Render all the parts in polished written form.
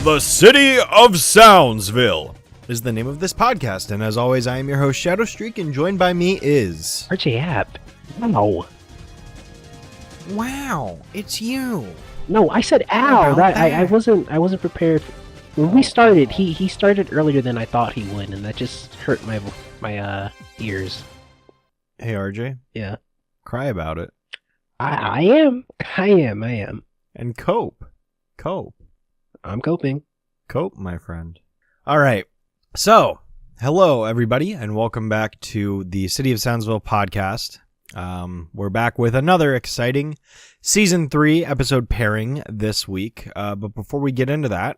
The City of Soundsville is the name of this podcast, and as always, I am your host, Shadow Streak, and joined by me is... RJ App. Wow. Wow, it's you. No, I said ow. I wasn't prepared. When we started, he started earlier than I thought he would, and that just hurt my ears. Hey, RJ. Yeah. Cry about it. I am. And cope. I'm coping. Cope, my friend. All right. So, hello, everybody, and welcome back to the City of Soundsville podcast. We're back with another exciting Season 3 episode pairing this week. But before we get into that,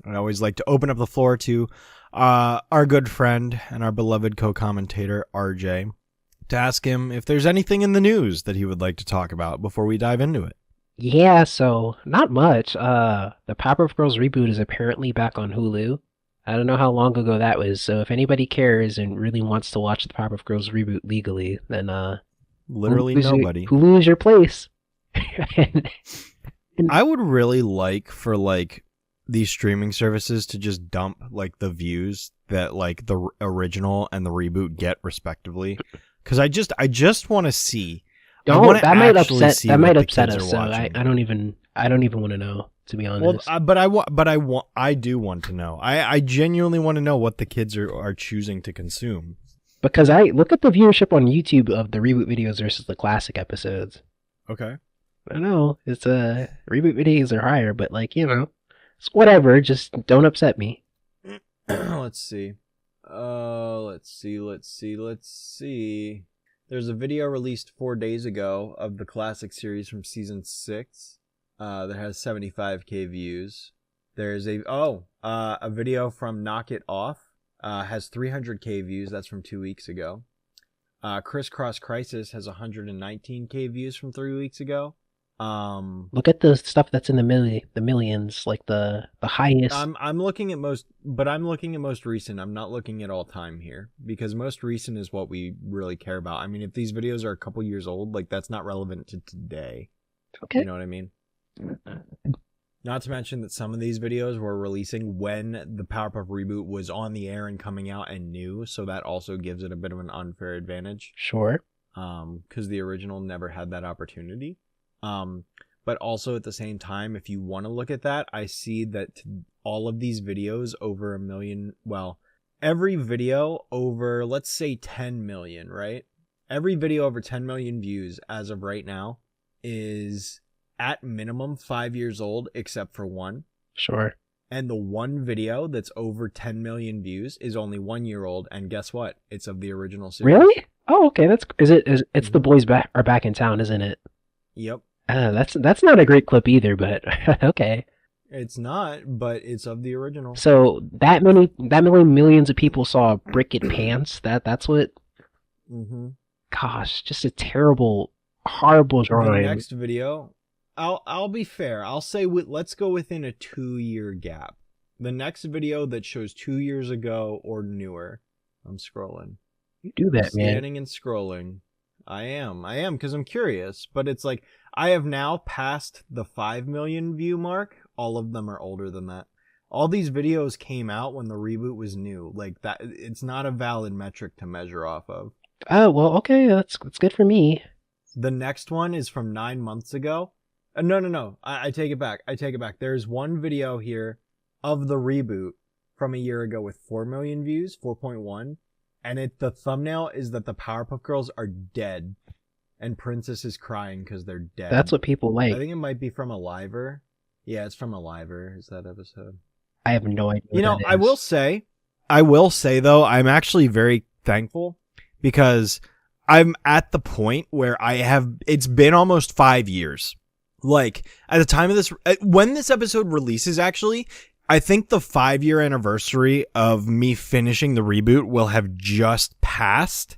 I always like to open up the floor to our good friend and our beloved co-commentator, RJ, to ask him if there's anything in the news that he would like to talk about before we dive into it. Yeah, so not much. The Powerpuff Girls reboot is apparently back on Hulu. I don't know how long ago that was, so if anybody cares and really wants to watch the Powerpuff Girls reboot legally, then literally nobody. Hulu is your place. I would really like for these streaming services to just dump the views that the original and the reboot get respectively, because I just want to see. That might upset us. So I don't even want to know, to be honest. Well, I do want to know. I genuinely want to know what the kids are choosing to consume. Because I look at the viewership on YouTube of the reboot videos versus the classic episodes. Okay. I know it's reboot videos are higher, but it's whatever. Just don't upset me. Let's see. Let's see. There's a video released 4 days ago of the classic series from season 6 that has 75k views. There's a video from Knock It Off has 300k views. That's from 2 weeks ago. Crisscross Crisis has 119k views from 3 weeks ago. Look at the stuff that's in the millions, like the highest. I'm looking at most recent. I'm not looking at all time here, because most recent is what we really care about. I mean, if these videos are a couple years old, that's not relevant to today. Okay. You know what I mean? Not to mention that some of these videos were releasing when the Powerpuff reboot was on the air and coming out and new, so that also gives it a bit of an unfair advantage. Sure. Because the original never had that opportunity. But also at the same time, if you want to look at that, I see that all of these videos over 1 million, every video over, let's say 10 million, right? Every video over 10 million views as of right now is at minimum 5 years old, except for one. Sure. And the one video that's over 10 million views is only 1 year old. And guess what? It's of the original series. Really? Oh, okay. It's The Boys are back in town, isn't it? Yep. That's not a great clip either, but okay. It's not, but it's of the original. So that many millions of people saw Bricket Pants. That's what. Mm-hmm. Gosh, just a terrible, horrible drawing. The next video, I'll be fair. I'll say let's go within a 2-year gap. The next video that shows 2 years ago or newer. I'm scrolling. You do that, man. Scanning and scrolling. I am, because I'm curious. But it's I have now passed the 5 million view mark. All of them are older than that. All these videos came out when the reboot was new. That, it's not a valid metric to measure off of. Oh, well, okay, that's good for me. The next one is from 9 months ago. No. I take it back. There's one video here of the reboot from a year ago with 4 million views, 4.1. And the thumbnail is that the Powerpuff Girls are dead. And Princess is crying because they're dead. That's what people like. I think it might be from Aliver. Yeah, it's from Aliver. Is that episode? I have no idea. I will say though, I'm actually very thankful because I'm at the point where it's been almost 5 years. At the time of this, when this episode releases, actually, I think the 5-year anniversary of me finishing the reboot will have just passed,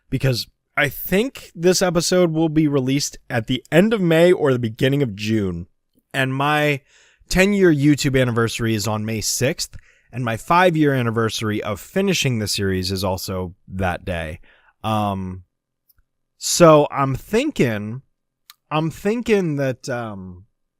because I think this episode will be released at the end of May or the beginning of June. And my 10-year YouTube anniversary is on May 6th. And my 5-year anniversary of finishing the series is also that day. So I'm thinking that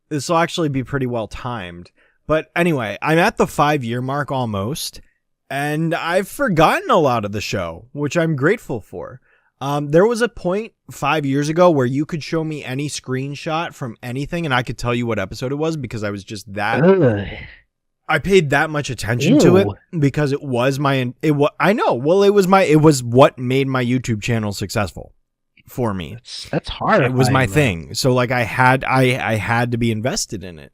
this will actually be pretty well timed. But anyway, I'm at the 5-year mark almost, and I've forgotten a lot of the show, which I'm grateful for. There was a point 5 years ago where you could show me any screenshot from anything and I could tell you what episode it was because I was just that. Ugh. I paid that much attention to it because it was I know. Well, it was what made my YouTube channel successful for me. That's hard. It was my thing. So like I had to be invested in it.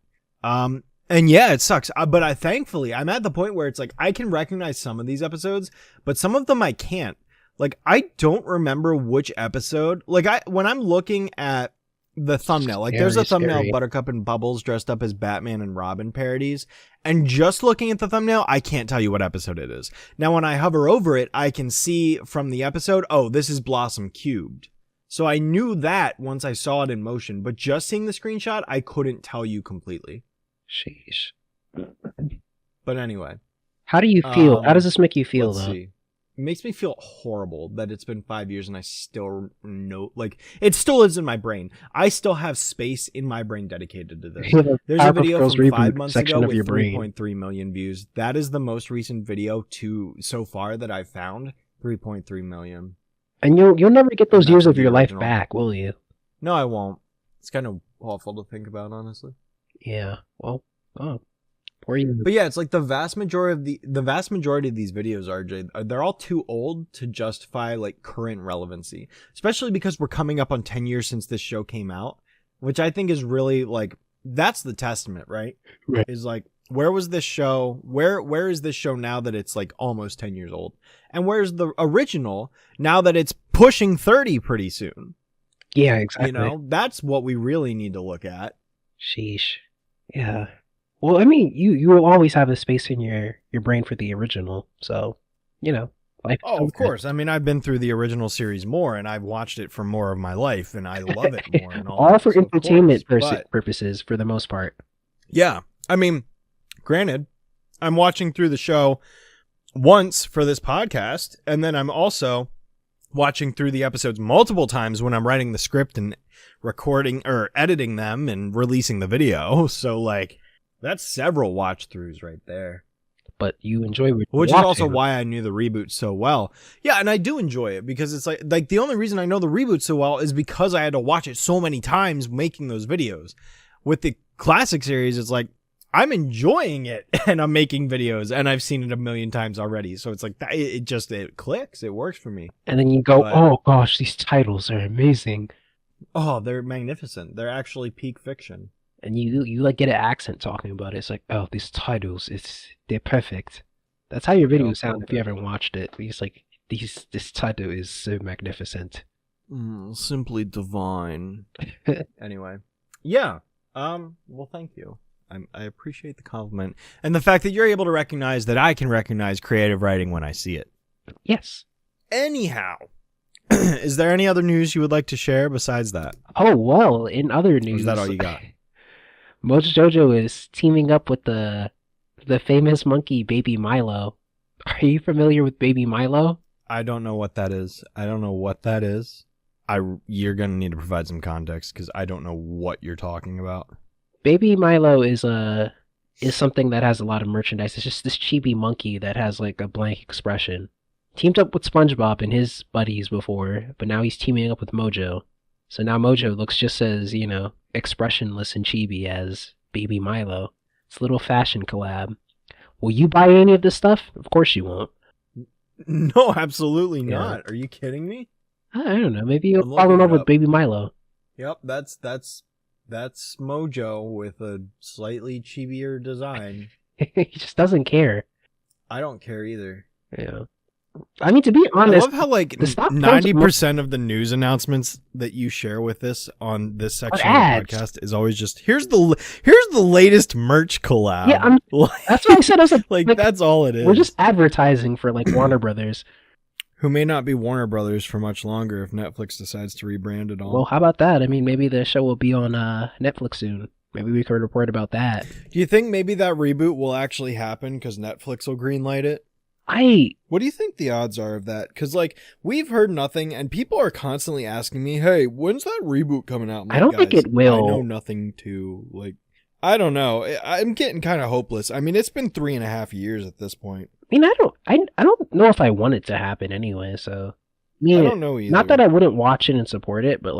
And yeah, it sucks. But thankfully I'm at the point where it's like I can recognize some of these episodes, but some of them I can't. Like, I don't remember which episode. Like, when I'm looking at the thumbnail, like, there's a thumbnail of Buttercup and Bubbles dressed up as Batman and Robin parodies. And just looking at the thumbnail, I can't tell you what episode it is. Now, when I hover over it, I can see from the episode, oh, this is Blossom Cubed. So I knew that once I saw it in motion. But just seeing the screenshot, I couldn't tell you completely. Sheesh. But anyway. How do you feel? How does this make you feel, though? See. It makes me feel horrible that it's been 5 years and I still know, like, it still lives in my brain. I still have space in my brain dedicated to this. There's a video from 5 months ago with 3.3 million views. That is the most recent video so far that I've found. 3.3 million. And you'll never get those years of your life back, will you? No, I won't. It's kind of awful to think about, honestly. Yeah. Well, But yeah, it's like the vast majority of these videos, RJ, they're all too old to justify like current relevancy, especially because we're coming up on 10 years since this show came out, which I think is really like, that's the testament, right? Is like, where was this show? Where is this show now that it's like almost 10 years old? And where's the original now that it's pushing 30 pretty soon? Yeah, exactly. You know, that's what we really need to look at. Sheesh. Yeah. Well, I mean, you will always have a space in your brain for the original, so, you know. Life of course. I mean, I've been through the original series more, and I've watched it for more of my life, and I love it more. And all for entertainment purposes, for the most part. Yeah. I mean, granted, I'm watching through the show once for this podcast, and then I'm also watching through the episodes multiple times when I'm writing the script and recording or editing them and releasing the video. So, like... that's several watch throughs right there. But you enjoy which is also why I knew the reboot so well. Yeah, and I do enjoy it because it's like the only reason I know the reboot so well is because I had to watch it so many times making those videos. With the classic series, it's like I'm enjoying it and I'm making videos and I've seen it a million times already. So it's like it clicks. It works for me. And then you go, oh gosh, these titles are amazing. Oh, they're magnificent. They're actually peak fiction. And you like get an accent talking about it. It's like, oh, these titles, they're perfect. That's how your videos sound if you haven't watched it. It's like this title is so magnificent. Simply divine. Anyway, yeah. Well, thank you. I appreciate the compliment and the fact that you're able to recognize that I can recognize creative writing when I see it. Yes. Anyhow, is there any other news you would like to share besides that? Oh well, in other news, or is that all you got? Mojo Jojo is teaming up with the famous monkey Baby Milo. Are you familiar with Baby Milo? I don't know what that is. You're gonna need to provide some context because I don't know what you're talking about. Baby Milo is something that has a lot of merchandise. It's just this chibi monkey that has like a blank expression. Teamed up with SpongeBob and his buddies before, but now he's teaming up with Mojo. So now Mojo looks just as, you know, expressionless and chibi as Baby Milo. It's a little fashion collab. Will you buy any of this stuff? Of course you won't. No, absolutely not. Are you kidding me? I don't know. Maybe you'll fall in love with Baby Milo. Yep, that's Mojo with a slightly chibier design. He just doesn't care. I don't care either. Yeah. I mean, to be honest, I love how like 90% of the news announcements that you share with us on this section of the podcast is always just here's the latest merch collab. Yeah, that's what I said. I was like that's all it is. We're just advertising for like Warner Brothers, who may not be Warner Brothers for much longer if Netflix decides to rebrand it all. Well, how about that? I mean, maybe the show will be on Netflix soon. Maybe we could report about that. Do you think maybe that reboot will actually happen because Netflix will greenlight it? What do you think the odds are of that? Because, like, we've heard nothing, and people are constantly asking me, hey, when's that reboot coming out? I don't think it will. I know nothing to, like, I don't know. I'm getting kind of hopeless. I mean, it's been 3.5 years at this point. I mean, I don't know if I want it to happen anyway. So, I I mean, don't know not that either. I wouldn't watch it and support it, but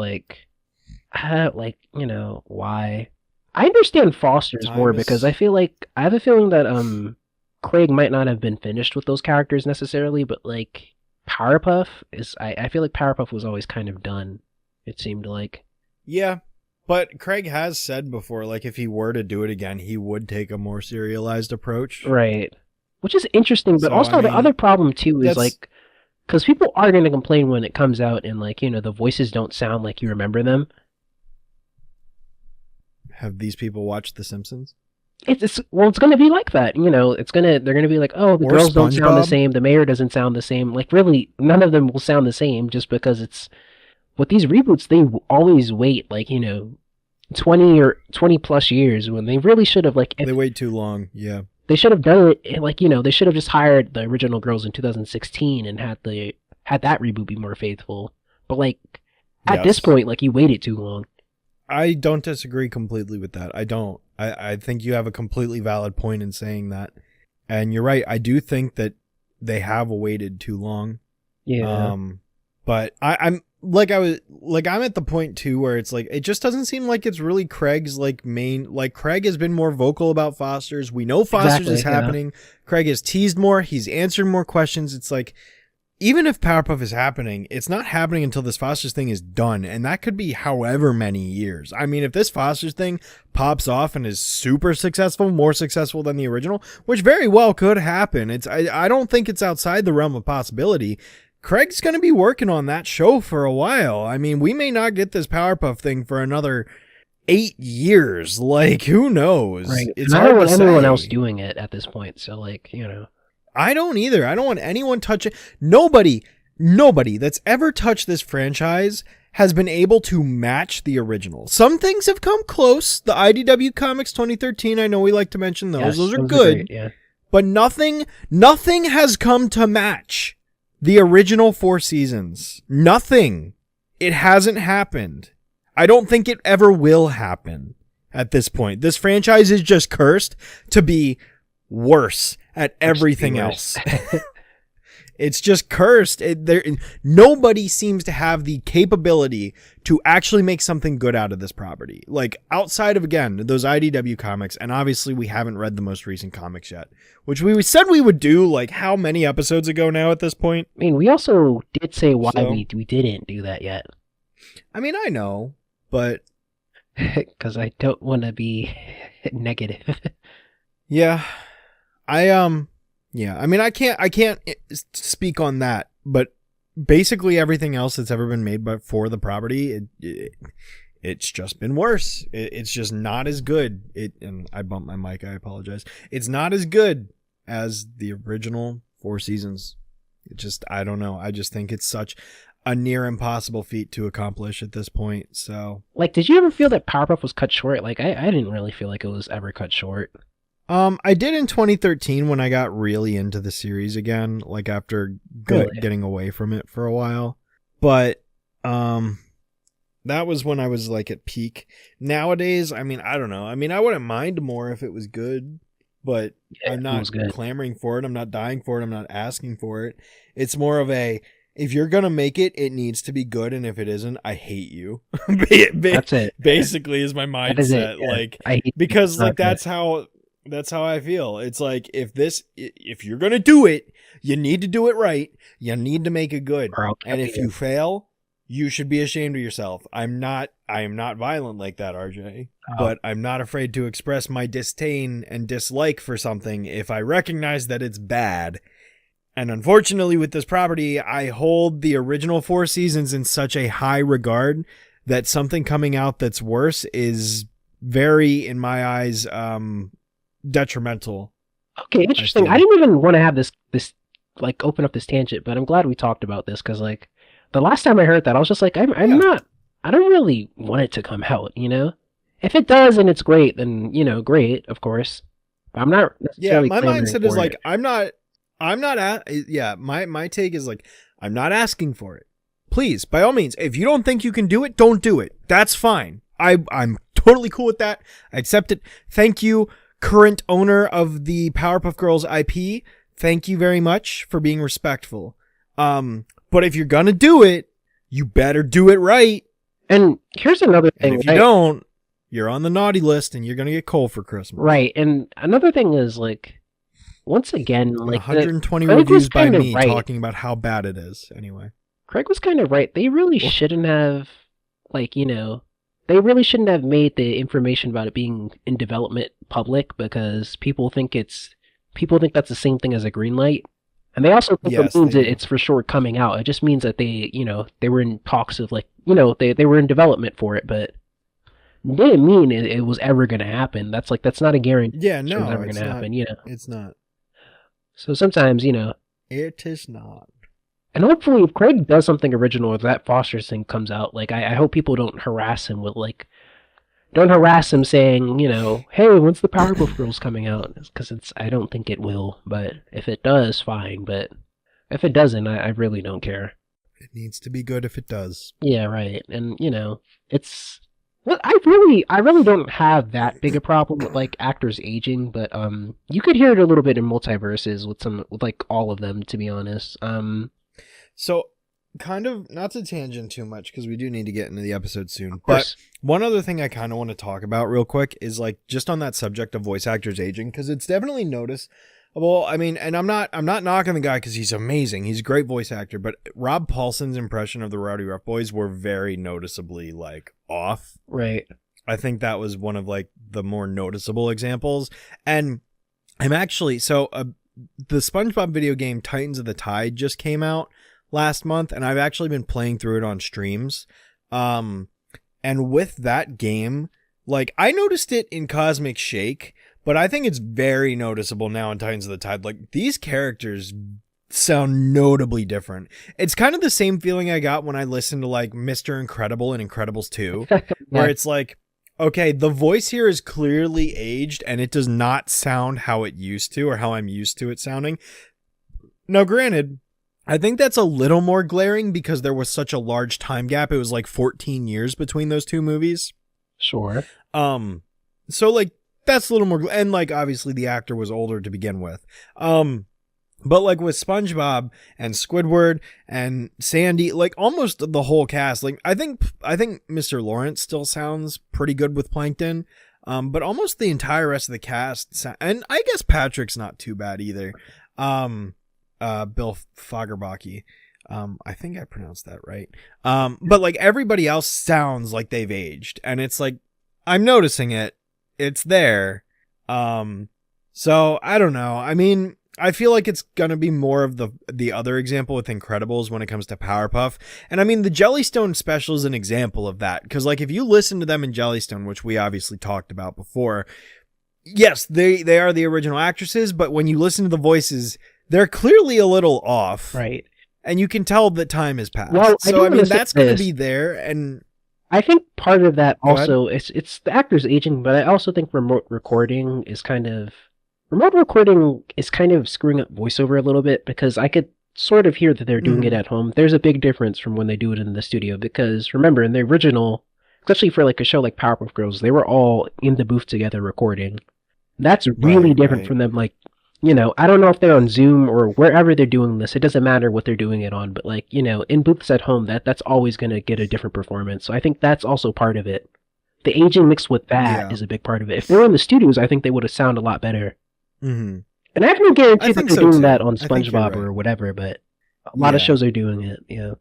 why? I understand Foster's more Time because I is. feel like I have a feeling that Craig might not have been finished with those characters necessarily, but like Powerpuff is, I feel like Powerpuff was always kind of done. It seemed like. Yeah. But Craig has said before, like, if he were to do it again, he would take a more serialized approach. Right. Which is interesting, but So, I also the other mean, problem too is that's. like, because people are going to complain when it comes out and like, the voices don't sound like you remember them. Have these people watched The Simpsons? It's going to be like that. They're going to be like, oh, the Or girls don't sound the SpongeBob? same, the mayor doesn't sound the same. Like, really, none of them will sound the same just because it's with these reboots. They always wait like 20 or 20 plus years when they really should have like if They wait too long. Yeah. they should have done it like they should have just hired the original girls in 2016 and had that reboot be more faithful. But like at this Yes. point, like you waited too long. I don't disagree completely with that. I don't. I think you have a completely valid point in saying that. And you're right. I do think that they have waited too long. Yeah, But I'm at the point too where it's like it just doesn't seem like it's really Craig's like main. Like Craig has been more vocal about Foster's. We know Foster's exactly. is Yeah, happening. Craig has teased more. He's answered more questions. It's like even if Powerpuff is happening, it's not happening until this Foster's thing is done, and that could be however many years. I mean, if this Foster's thing pops off and is super successful, more successful than the original, which very well could happen. I don't think it's outside the realm of possibility. Craig's going to be working on that show for a while. I mean, we may not get this Powerpuff thing for another 8 years. Like, who knows? right. It's And I don't hard to want anyone else say. doing it at this point. So like I don't either. I don't want anyone touching. Nobody that's ever touched this franchise has been able to match the original. Some things have come close. The IDW Comics 2013, I know we like to mention those. yes, Those are those are great. good. Yeah, But nothing has come to match the original 4 seasons. Nothing. It hasn't happened. I don't think it ever will happen at this point. This franchise is just cursed to be worse at everything else. It's just cursed. Nobody seems to have the capability to actually make something good out of this property. Like outside of, again, those IDW comics, and obviously we haven't read the most recent comics yet, which we said we would do like how many episodes ago now at this point? I mean, we also did say why So, we didn't do that yet I mean, I know, but because I don't want to be negative. yeah, yeah, I mean, I can't speak on that, but basically everything else that's ever been made for the property, it's just been worse. It's just not as good. And I bumped my mic. I apologize. It's not as good as the original 4 seasons. I don't know. I just think it's such a near impossible feat to accomplish at this point. So, Like, did you ever feel that Powerpuff was cut short? Like, I didn't really feel like it was ever cut short. I did in 2013 when I got really into the series again, like after Really? getting away from it for a while. But that was when I was like at peak. Nowadays, I mean, I don't know. I mean, I wouldn't mind more if it was good, but Yeah, I'm it not was good. clamoring for it. I'm not dying for it. I'm not asking for it. It's more of a, if you're going to make it, it needs to be good. And if it isn't, I hate you. That's it. Basically is my That is it. mindset. Yeah. Like, I hate because like not good. that's how I feel. It's like if you're going to do it, you need to do it right. You need to make it good. Or I'll And kill if you. you fail, you should be ashamed of yourself. I am not violent like that, RJ, but I'm not afraid to express my disdain and dislike for something if I recognize that it's bad. And unfortunately with this property, I hold the original 4 seasons in such a high regard that something coming out that's worse is very, in my eyes, detrimental. Okay, interesting. feel. I didn't even want to have this like open up this tangent, but I'm glad we talked about this because like the last time I heard that, I was just like, I'm Yeah. not. I don't really want it to come out. If it does and it's great, then great, of course. But I'm not Yeah, necessarily my clamoring mindset is for like it. my take is like I'm not asking for it. Please, by all means, if you don't think you can do it, don't do it. That's fine. I'm totally cool with that. I accept it. Thank you, current owner of the Powerpuff Girls IP. Thank you very much for being respectful. But if you're gonna do it, you better do it right. And here's another thing. And if you don't, you're on the naughty list and you're gonna get coal for Christmas. Right. And another thing is, like, once again, like 120 reviews by me talking about how bad it is. Anyway, Craig was kind of right. They really shouldn't have, like, they really shouldn't have made the information about it being in development public, because people think that's the same thing as a green light. And they also think it means it's for sure coming out. It just means that they were in talks of, like, they were in development for it, but it didn't mean it was ever going to happen. That's not a guarantee. Yeah, no, it's ever going to happen, It's not. So sometimes, It is not. And hopefully if Craig does something original, if that Foster's thing comes out, like, I hope people don't harass him with, like, don't harass him saying, hey, when's the Powerpuff Girls coming out? Because I don't think it will, but if it does, fine. But if it doesn't, I really don't care. It needs to be good if it does. Yeah, right. And, it's... Well, I really don't have that big a problem with, like, actors aging, but you could hear it a little bit in Multiverses with like all of them, to be honest. So, kind of, not to tangent too much, because we do need to get into the episode soon, but one other thing I kind of want to talk about real quick is, like, just on that subject of voice actors aging, because it's definitely noticeable. I mean, and I'm not knocking the guy because he's amazing. He's a great voice actor, but Rob Paulson's impression of the Rowdy Rough Boys were very noticeably, like, off. Right. I think that was one of, like, the more noticeable examples. And I'm actually, the SpongeBob video game Titans of the Tide just came out last month, and I've actually been playing through it on streams. And with that game, like, I noticed it in Cosmic Shake, but I think it's very noticeable now in Titans of the Tide. Like, these characters sound notably different. It's kind of the same feeling I got when I listened to, like, Mr. Incredible and Incredibles 2, where it's like, okay, the voice here is clearly aged and it does not sound how it used to, or how I'm used to it sounding. Now, granted, I think that's a little more glaring because there was such a large time gap. It was like 14 years between those two movies. Sure. So, like, that's a little more, and, like, obviously the actor was older to begin with. But, like, with SpongeBob and Squidward and Sandy, like, almost the whole cast, like, I think Mr. Lawrence still sounds pretty good with Plankton. But almost the entire rest of the cast, and I guess Patrick's not too bad either. Bill Fagerbaki. I think I pronounced that right. But, like, everybody else sounds like they've aged, and it's like, I'm noticing it. It's there. So I don't know. I mean, I feel like it's going to be more of the other example with Incredibles when it comes to Powerpuff. And I mean, the Jellystone special is an example of that. Because, like, if you listen to them in Jellystone, which we obviously talked about before, yes, they are the original actresses, but when you listen to the voices, they're clearly a little off. Right. And you can tell that time has passed. Well, I mean, that's going to be there. And I think part of that also, it's the actors aging, but I also think remote recording is kind of screwing up voiceover a little bit, because I could sort of hear that they're doing it at home. There's a big difference from when they do it in the studio, because remember, in the original, especially for, like, a show like Powerpuff Girls, they were all in the booth together recording. That's really different from them, like, I don't know if they're on Zoom or wherever they're doing this. It doesn't matter what they're doing it on, but, like, in booths at home, that's always going to get a different performance. So I think that's also part of it. The aging mixed with that is a big part of it. If they were in the studios, I think they would have sounded a lot better. Mm-hmm. And I have no guarantee that they're doing that on SpongeBob right. or whatever, but a lot of shows are doing it, yeah.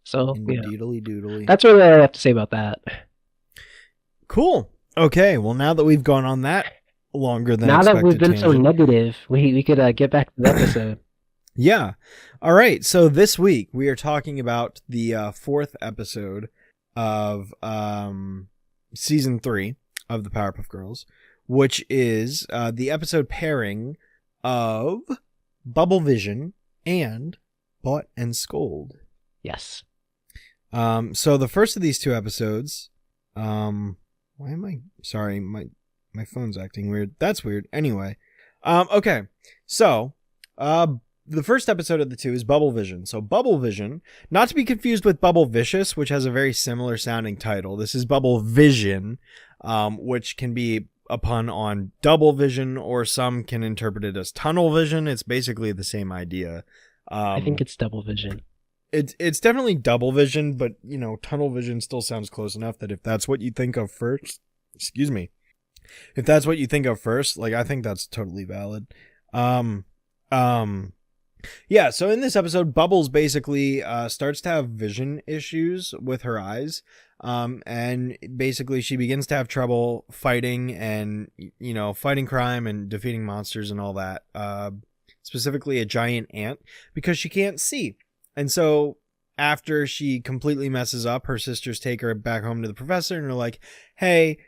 So, Doodly. That's what I have to say about that. Cool. Okay, well, now that we've gone on that longer than now expected that we've been so tangent, negative, we could get back to the episode. Yeah. All right, so this week we are talking about the fourth episode of season 3 of the Powerpuff Girls, which is the episode pairing of Bubblevision and Butt and Scold. Yes. So the first of these two episodes, sorry, my phone's acting weird. That's weird. Anyway, okay. So, the first episode of the two is Bubblevision. So Bubblevision, not to be confused with Bubble Vicious, which has a very similar sounding title. This is Bubblevision. which can be a pun on double vision, or some can interpret it as tunnel vision. It's basically the same idea. I think it's double vision. It's definitely double vision, but tunnel vision still sounds close enough that if that's what you think of first, if that's what you think of first, like I think that's totally valid. Yeah, so in this episode, Bubbles basically starts to have vision issues with her eyes. And basically she begins to have trouble fighting and, fighting crime and defeating monsters and all that. Specifically a giant ant, because she can't see. And so after she completely messes up, her sisters take her back home to the professor and are like, hey,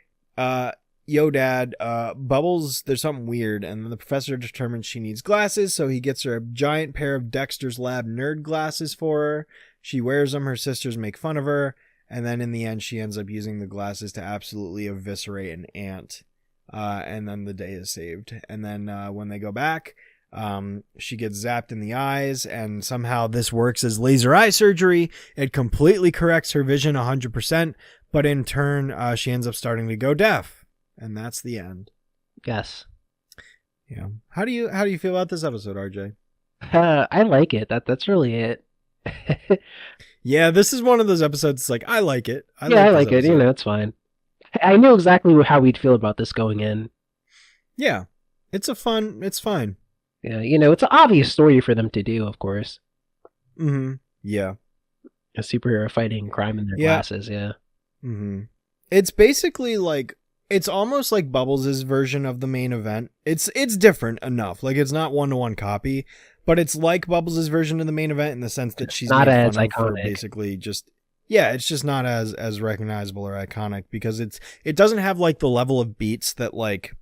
yo, Dad, Bubbles, there's something weird. And then the professor determines she needs glasses, so he gets her a giant pair of Dexter's Lab nerd glasses for her. She wears them, her sisters make fun of her, and then in the end, she ends up using the glasses to absolutely eviscerate an ant. And then the day is saved. And then when they go back, she gets zapped in the eyes, and somehow this works as laser eye surgery. It completely corrects her vision 100%, but in turn, she ends up starting to go deaf. And that's the end. Yes. Yeah. How do you feel about this episode, RJ? I like it. That's really it. Yeah, this is one of those episodes. It's like I like it. I like it. It's fine. I know exactly how we'd feel about this going in. Yeah, it's fine. Yeah, it's an obvious story for them to do, of course. Mm-hmm. Yeah. A superhero fighting crime in their glasses. Yeah. Mm-hmm. It's basically like. It's almost like Bubbles' version of the main event. It's different enough. Like, it's not one-to-one copy, but it's like Bubbles' version of the main event in the sense that she's not made as fun of iconic. for basically just... Yeah, it's just not as recognizable or iconic because it doesn't have, like, the level of beats that, like,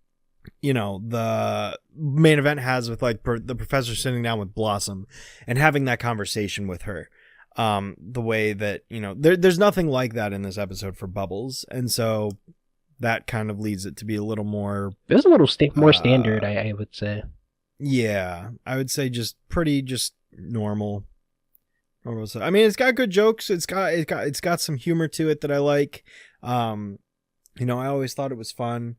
the main event has with, like, the professor sitting down with Blossom and having that conversation with her. The way that, there's nothing like that in this episode for Bubbles. And so... that kind of leads it to be a little more... It was a little more standard, I would say. Yeah, I would say just normal. I mean, it's got good jokes. It's got some humor to it that I like. I always thought it was fun.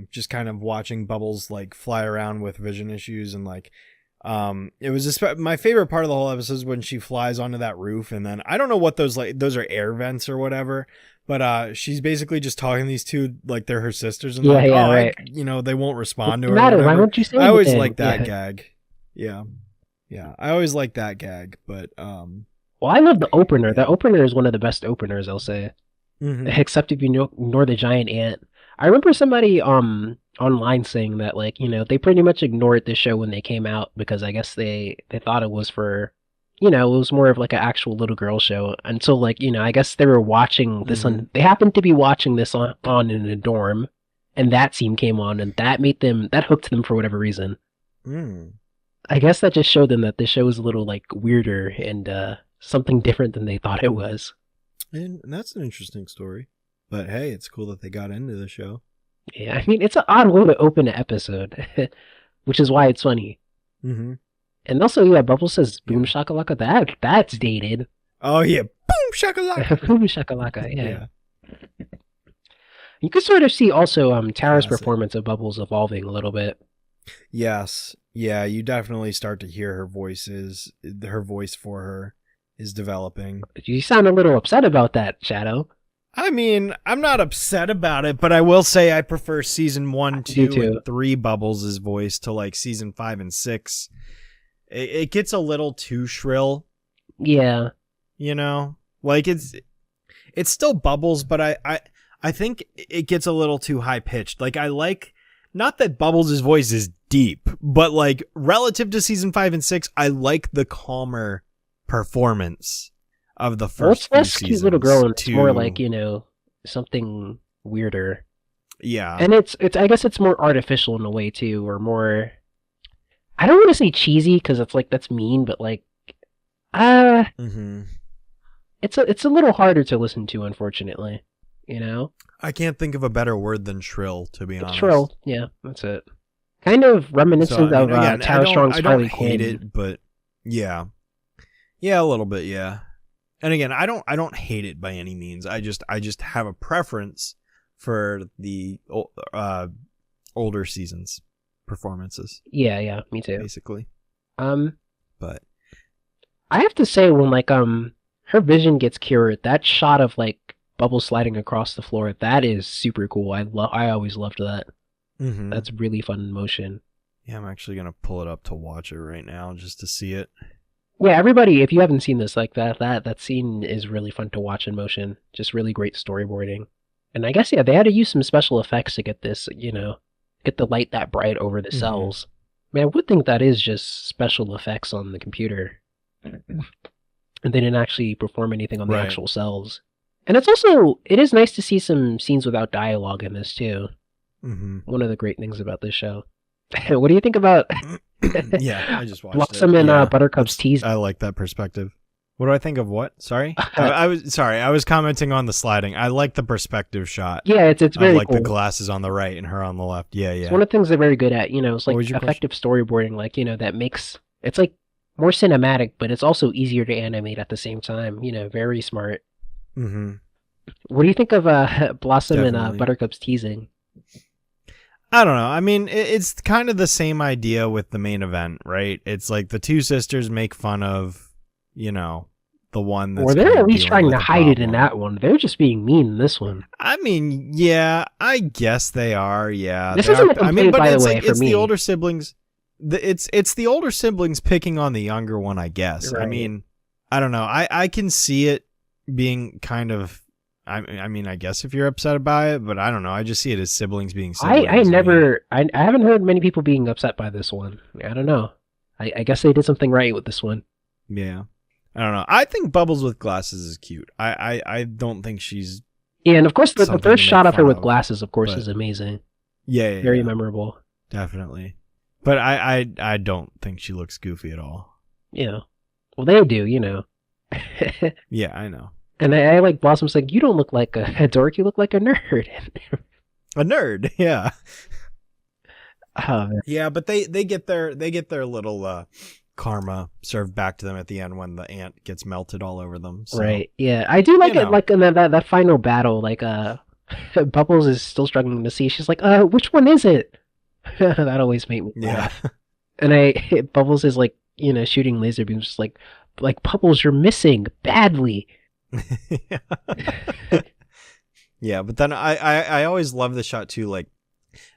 Just kind of watching Bubbles like fly around with vision issues and like... it was just my favorite part of the whole episode is when she flies onto that roof, and then I don't know what those are air vents or whatever, but she's basically just talking to these two like they're her sisters, and right. They won't respond to her. Why won't you say I always anything? like that gag. Yeah, I always like that gag, but well, I love the opener. Yeah. The opener is one of the best openers, I'll say. Mm-hmm. Except if you ignore the giant ant. I remember somebody online saying that like they pretty much ignored this show when they came out because I guess they thought it was for it was more of like an actual little girl show until like I guess they were watching this on they happened to be watching this on in a dorm, and that scene came on, and that hooked them for whatever reason. I guess that just showed them that this show was a little like weirder and something different than they thought it was. And that's an interesting story. But hey, it's cool that they got into the show. Yeah, I mean, it's an odd way to open an episode, which is why it's funny. Mm-hmm. And also, Bubbles says boom shakalaka. That's dated. Oh, yeah. Boom shakalaka. Boom shakalaka, yeah. You could sort of see also Tara's performance of Bubbles evolving a little bit. Yes. Yeah, you definitely start to hear her voice for her is developing. You sound a little upset about that, Shadow. I mean, I'm not upset about it, but I will say I prefer season 1, 2, and 3 Bubbles' voice to like season 5 and 6. It gets a little too shrill. Yeah. Like it's still Bubbles, but I think it gets a little too high pitched. Like I like, not that Bubbles' voice is deep, but like relative to season 5 and 6, I like the calmer performance of the first few seasons. Cute little girl, and it's more like something weirder. Yeah, and it's I guess it's more artificial in a way too, or more. I don't want to say cheesy because it's like that's mean, but like, it's a little harder to listen to, unfortunately. I can't think of a better word than shrill, to be honest. Shrill, yeah, that's it. Kind of reminiscent of Tara Strong's Harley Quinn. I don't hate it, but yeah, a little bit, yeah. And again, I don't hate it by any means. I just have a preference for the older seasons performances. Yeah, me too. Basically. But I have to say when like her vision gets cured, that shot of like Bubbles sliding across the floor, that is super cool. I always loved that. mm-hmm. That's really fun in motion. Yeah, I'm actually gonna pull it up to watch it right now just to see it. Yeah, everybody, if you haven't seen this, like that scene is really fun to watch in motion. Just really great storyboarding. And I guess, yeah, they had to use some special effects to get this, get the light that bright over the cells. I mean, I would think that is just special effects on the computer. And they didn't actually perform anything on the actual cells. And it is nice to see some scenes without dialogue in this, too. Mm-hmm. One of the great things about this show. What do you think about yeah, I just watched Blossom it. and Buttercup's tease? I like that perspective. What do I think of what? Sorry? I was commenting on the sliding. I like the perspective shot. Yeah, it's very like cool. The glasses on the right and her on the left. Yeah. It's one of the things they're very good at, it's like effective storyboarding, like, that makes it's like more cinematic, but it's also easier to animate at the same time, very smart. Mm-hmm. What do you think of Blossom Definitely. and Buttercup's teasing? I don't know. I mean, it's kind of the same idea with the main event, right? It's like the two sisters make fun of, the one that's... Or they're at least trying to hide it in that one. They're just being mean in this one. I mean, yeah, I guess they are, yeah. This isn't a complaint, by the way, for me. The older siblings... It's the older siblings picking on the younger one, I guess. Right. I mean, I don't know. I can see it being kind of... I mean, I guess if you're upset about it, but I don't know. I just see it as siblings being siblings. I haven't heard many people being upset by this one. I don't know. I guess they did something right with this one. Yeah. I don't know. I think Bubbles with glasses is cute. I don't think she's... Yeah, and of course the first shot of her with glasses, of course, is amazing. Yeah. Very memorable. Definitely. But I don't think she looks goofy at all. Yeah. Well, they do, Yeah, I know. And I like Blossom's like, you don't look like a dork, you look like a nerd. A nerd, yeah. Oh, man. Yeah, but they get their little karma served back to them at the end when the ant gets melted all over them. So, right. Yeah, I do like it. Like in that final battle, like Bubbles is still struggling to see. She's like, which one is it? That always made me laugh. And Bubbles is like, shooting laser beams, just like Bubbles, you're missing badly. Yeah, but then I always love the shot too, like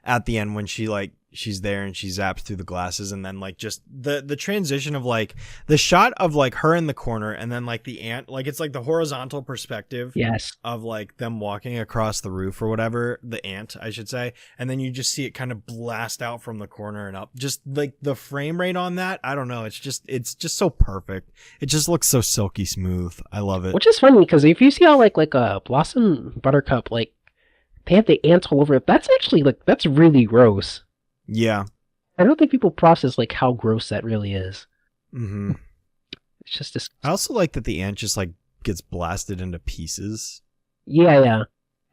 at the end when she's there and she zaps through the glasses, and then like just the transition of like the shot of like her in the corner and then like the ant, like it's like the horizontal perspective of like them walking across the roof or whatever, the ant I should say, and then you just see it kind of blast out from the corner and up. Just like the frame rate on that, I don't know, it's just so perfect. It just looks so silky smooth. I love it. Which is funny because if you see how like Blossom, Buttercup, like they have the ants all over it, that's actually like that's really gross. Yeah. I don't think people process like how gross that really is. Mm-hmm. It's just disgusting. I also like that the ant just like gets blasted into pieces. Yeah.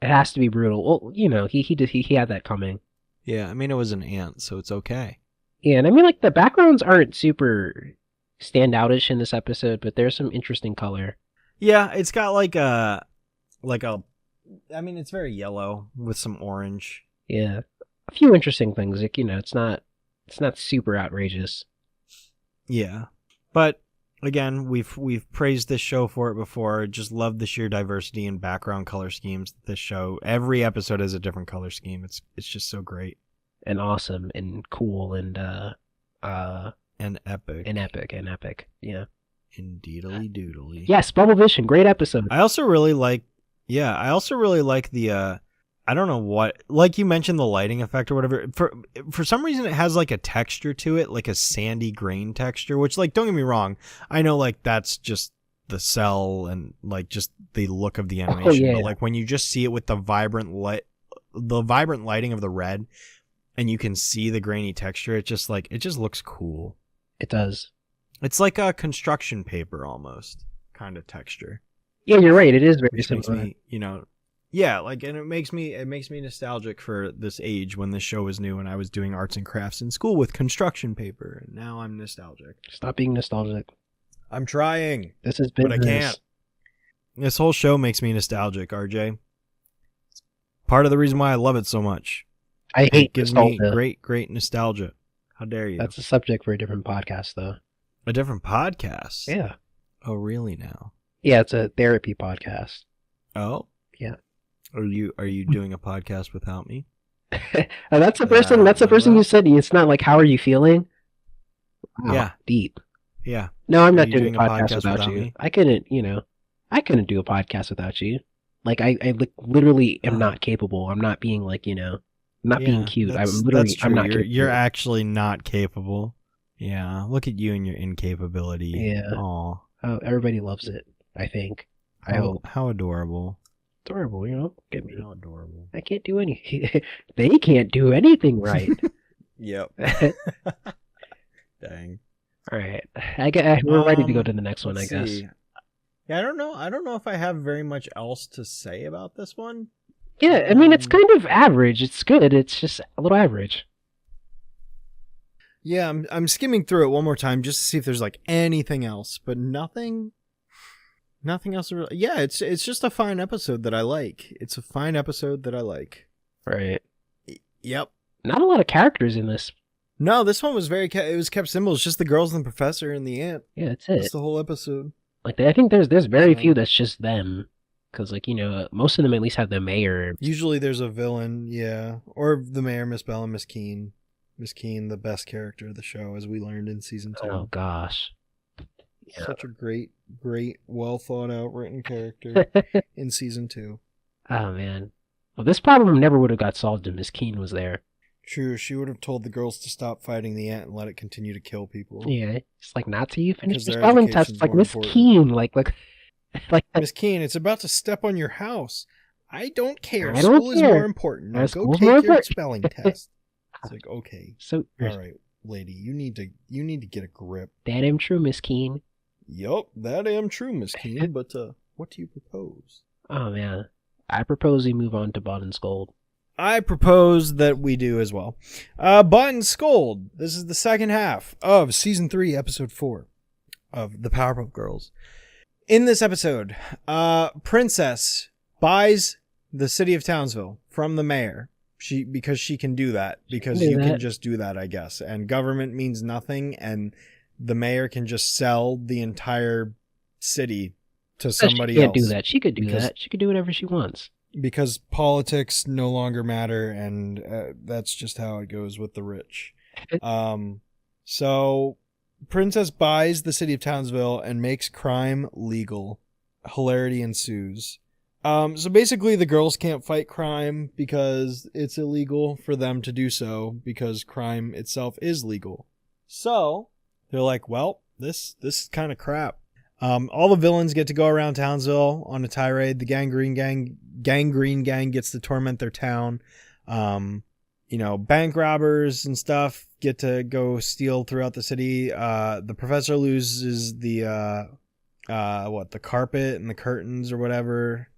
It has to be brutal. Well, he had that coming. Yeah, I mean it was an ant, so it's okay. Yeah, and I mean like the backgrounds aren't super standoutish in this episode, but there's some interesting color. Yeah, it's got I mean it's very yellow with some orange. Yeah. A few interesting things, like it's not super outrageous. Yeah, but again, we've praised this show for it before. Just love the sheer diversity and background color schemes. This show, every episode has a different color scheme. It's just so great and awesome and cool and epic. Yeah, indeedly doodly. Yes, Bubblevision, great episode. I also really like the I don't know what, like you mentioned the lighting effect or whatever. For some reason it has like a texture to it, like a sandy grain texture, which like don't get me wrong, I know like that's just the cell and like just the look of the animation, but like when you just see it with the vibrant lighting of the red and you can see the grainy texture, it just looks cool. It does. It's like a construction paper almost kind of texture. Yeah, you're right. It is very similar. Yeah, like, and it makes me nostalgic for this age when this show was new and I was doing arts and crafts in school with construction paper, and now I'm nostalgic. Stop being nostalgic. I'm trying. This has been, but I can't. This whole show makes me nostalgic, RJ. It's part of the reason why I love it so much. I It hate gives me nostalgia. great nostalgia. How dare you? That's a subject for a different podcast, though. A different podcast. Yeah. Oh, really now? Yeah, it's a therapy podcast. Oh? Yeah. Are you doing a podcast without me? And that's the first thing. That's the first thing you said. It's not like, "How are you feeling?" Wow, Yeah. deep. Yeah. No, I'm Are not you doing a doing podcast without you. me? I couldn't do a podcast without you. Like, I literally am not capable. I'm not being like, I'm not being cute. That's true. I'm not You're capable. actually not capable. Yeah. Look at you and your incapability. Yeah. Aw. Oh, everybody loves it, I think. I hope. How adorable. Adorable, get me. How adorable. I can't do anything. They can't do anything right. Yep. Dang. All right. We're ready to go to the next one, I let's guess. see. Yeah, I don't know. I don't know if I have very much else to say about this one. Yeah, I mean, it's kind of average. It's good. It's just a little average. Yeah, I'm skimming through it one more time just to see if there's like anything else, but nothing else really. Yeah, it's just a fine episode that I like. It's a fine episode that I like. Right. Yep. Not a lot of characters in this. No, this one was it was kept simple. It's just the girls and the professor and the ant. Yeah, that's it. That's the whole episode. Like, I think there's very few that's just them. Because, like, most of them at least have the mayor. Usually there's a villain, yeah. Or the mayor, Miss Bell, and Miss Keene. Miss Keene, the best character of the show, as we learned in season 2. Oh, gosh. Yeah. Such a great, well thought out written character in season 2. Oh, man. Well, this problem never would have got solved if Miss Keene was there. True, she would have told the girls to stop fighting the ant and let it continue to kill people. Yeah, it's like, not till you finish Because the their spelling test. education's It's like, more Miss important. Keene, like Miss Keene, it's about to step on your house. I don't care. I don't School is care. more important. Now go School's take more your important. spelling test. It's like, okay, So, all right, lady, you need to get a grip. that am true, Miss Keene. Yup, that am true, Miss Keene. But what do you propose? Oh, man. I propose we move on to Bud and Scold. I propose that we do as well. Bud and Scold. This is the second half of season 3, episode 4 of the Powerpuff Girls. In this episode, Princess buys the city of Townsville from the mayor. Because she can do that. Because you can just do that, I guess. And government means nothing, and the mayor can just sell the entire city to somebody else. She can't do that. She could do that. She could do whatever she wants. Because politics no longer matter, and that's just how it goes with the rich. So Princess buys the city of Townsville and makes crime legal. Hilarity ensues. So basically the girls can't fight crime because it's illegal for them to do so, because crime itself is legal. So they're like, well, this is kind of crap. All the villains get to go around Townsville on a tirade. The Gangrene Gang gets to torment their town. Bank robbers and stuff get to go steal throughout the city. The professor loses the carpet and the curtains or whatever.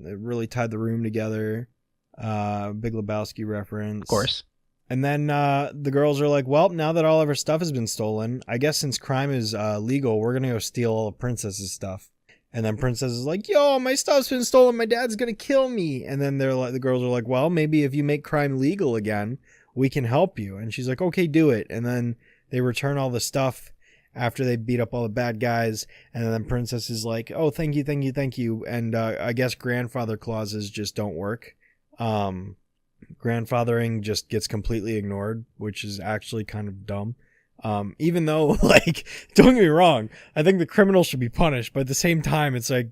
It really tied the room together. Big Lebowski reference. Of course. And then the girls are like, well, now that all of our stuff has been stolen, I guess since crime is legal, we're going to go steal all of Princess's stuff. And then Princess is like, yo, my stuff's been stolen. My dad's going to kill me. And then the girls are like, well, maybe if you make crime legal again, we can help you. And she's like, okay, do it. And then they return all the stuff after they beat up all the bad guys. And then Princess is like, oh, thank you. And I guess grandfather clauses just don't work. Grandfathering just gets completely ignored, which is actually kind of dumb. Even though, like, don't get me wrong, I think the criminal should be punished, but at the same time, it's like,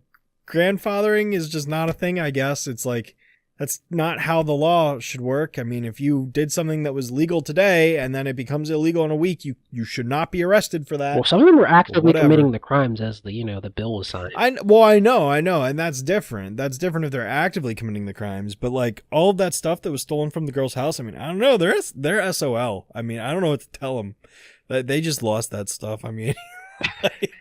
grandfathering is just not a thing, I guess. It's like, that's not how the law should work. I mean, if you did something that was legal today and then it becomes illegal in a week, you should not be arrested for that. Well, some of them were actively committing the crimes as the bill was signed. I know, and that's different. That's different if they're actively committing the crimes. But like all of that stuff that was stolen from the girl's house, I mean, I don't know. They're SOL. I mean, I don't know what to tell them. They just lost that stuff. I mean, like,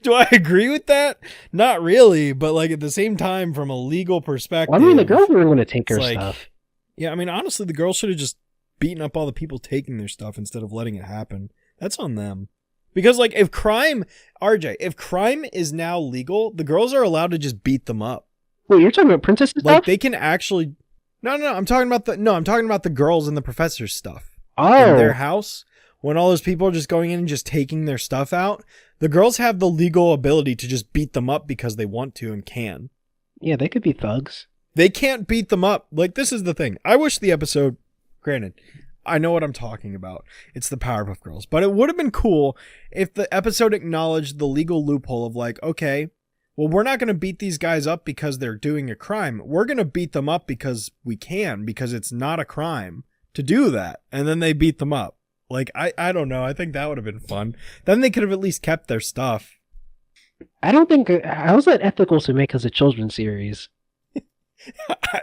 do I agree with that? Not really, but like at the same time, from a legal perspective, well, I mean, the girls were going to take her like, stuff. Yeah, I mean, honestly, the girls should have just beaten up all the people taking their stuff instead of letting it happen. That's on them. Because like if crime is now legal, the girls are allowed to just beat them up. Wait, you're talking about Princess's like stuff? they can actually. No. I'm talking about the girls and the professor's stuff in their Oh, house. When all those people are just going in and just taking their stuff out, the girls have the legal ability to just beat them up because they want to and can. yeah, they could be thugs. They can't beat them up. Like, this is the thing. I wish the episode, granted, I know what I'm talking about. It's the Powerpuff Girls. But it would have been cool if the episode acknowledged the legal loophole of like, okay, well, we're not going to beat these guys up because they're doing a crime. We're going to beat them up because we can, because it's not a crime to do that. And then they beat them up. Like, I don't know. I think that would have been fun. Then they could have at least kept their stuff. I don't think how's that ethical to make as a children's series?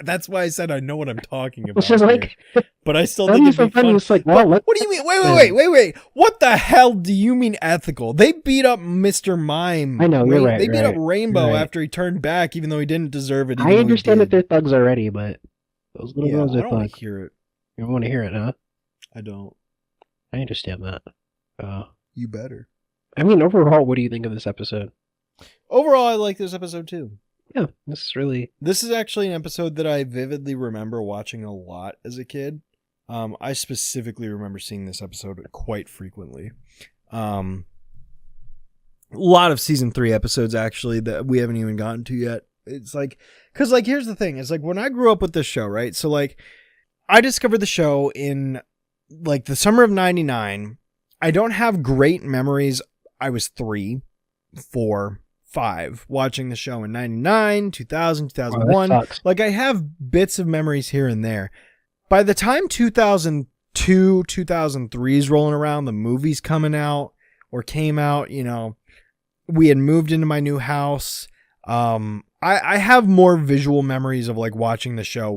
That's why I said I know what I'm talking about. It's just like, But I still that'd think be it'd so be funny. fun. It's like, well, What do you mean? Wait. What the hell do you mean ethical? They beat up Mr. Mime. I know, you're right. They beat up You're Rainbow right. after he turned back, even though he didn't deserve it. I understand that they're thugs already, but those little girls I are don't want thugs. to hear it. You don't want to hear it, huh? I don't. I understand that. You better. I mean, overall, what do you think of this episode? Overall, I like this episode too. Yeah, this is really. This is actually an episode that I vividly remember watching a lot as a kid. I specifically remember seeing this episode quite frequently. A lot of season 3 episodes actually that we haven't even gotten to yet. It's like, cause like, here's the thing. It's like when I grew up with this show, right? So like I discovered the show in like the summer of 99. I don't have great memories. I was 3, 4, 5 watching the show in 99, 2000, 2001. Like I have bits of memories here and there. By the time 2002, 2003 is rolling around, the movie's coming out or came out, you know, we had moved into my new house. I have more visual memories of like watching the show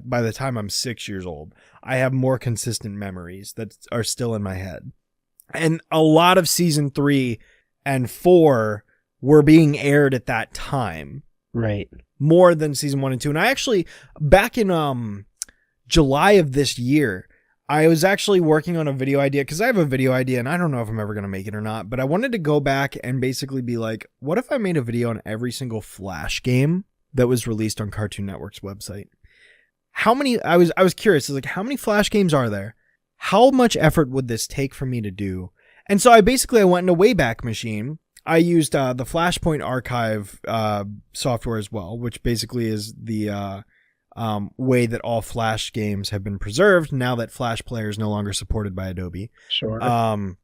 by the time I'm 6 years old. I have more consistent memories that are still in my head. And a lot of season 3 and 4 were being aired at that time. Right. More than season 1 and 2. And I actually, back in July of this year, I was actually working on a video idea because I have a video idea and I don't know if I'm ever going to make it or not, but I wanted to go back and basically be like, what if I made a video on every single Flash game that was released on Cartoon Network's website? How many, I was curious, I was like, how many Flash games are there? How much effort would this take for me to do? And so I went into Wayback Machine. I used the Flashpoint Archive software as well, which basically is the way that all Flash games have been preserved now that Flash Player is no longer supported by Adobe. Sure.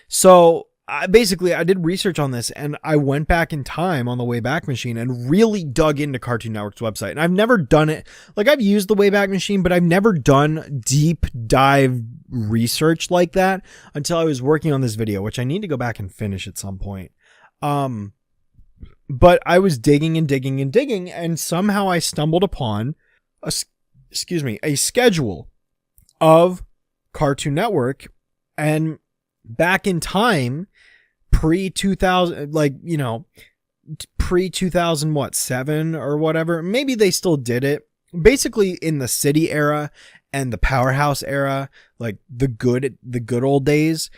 So I did research on this and I went back in time on the Wayback Machine and really dug into Cartoon Network's website. And I've never done it. Like I've used the Wayback Machine, but I've never done deep dive research like that until I was working on this video, which I need to go back and finish at some point. But I was digging and somehow I stumbled upon a schedule of Cartoon Network, and back in time, pre-2000, like, you know, pre-2007 or whatever, maybe they still did it. Basically in the city era and the Powerhouse era, like the good old days,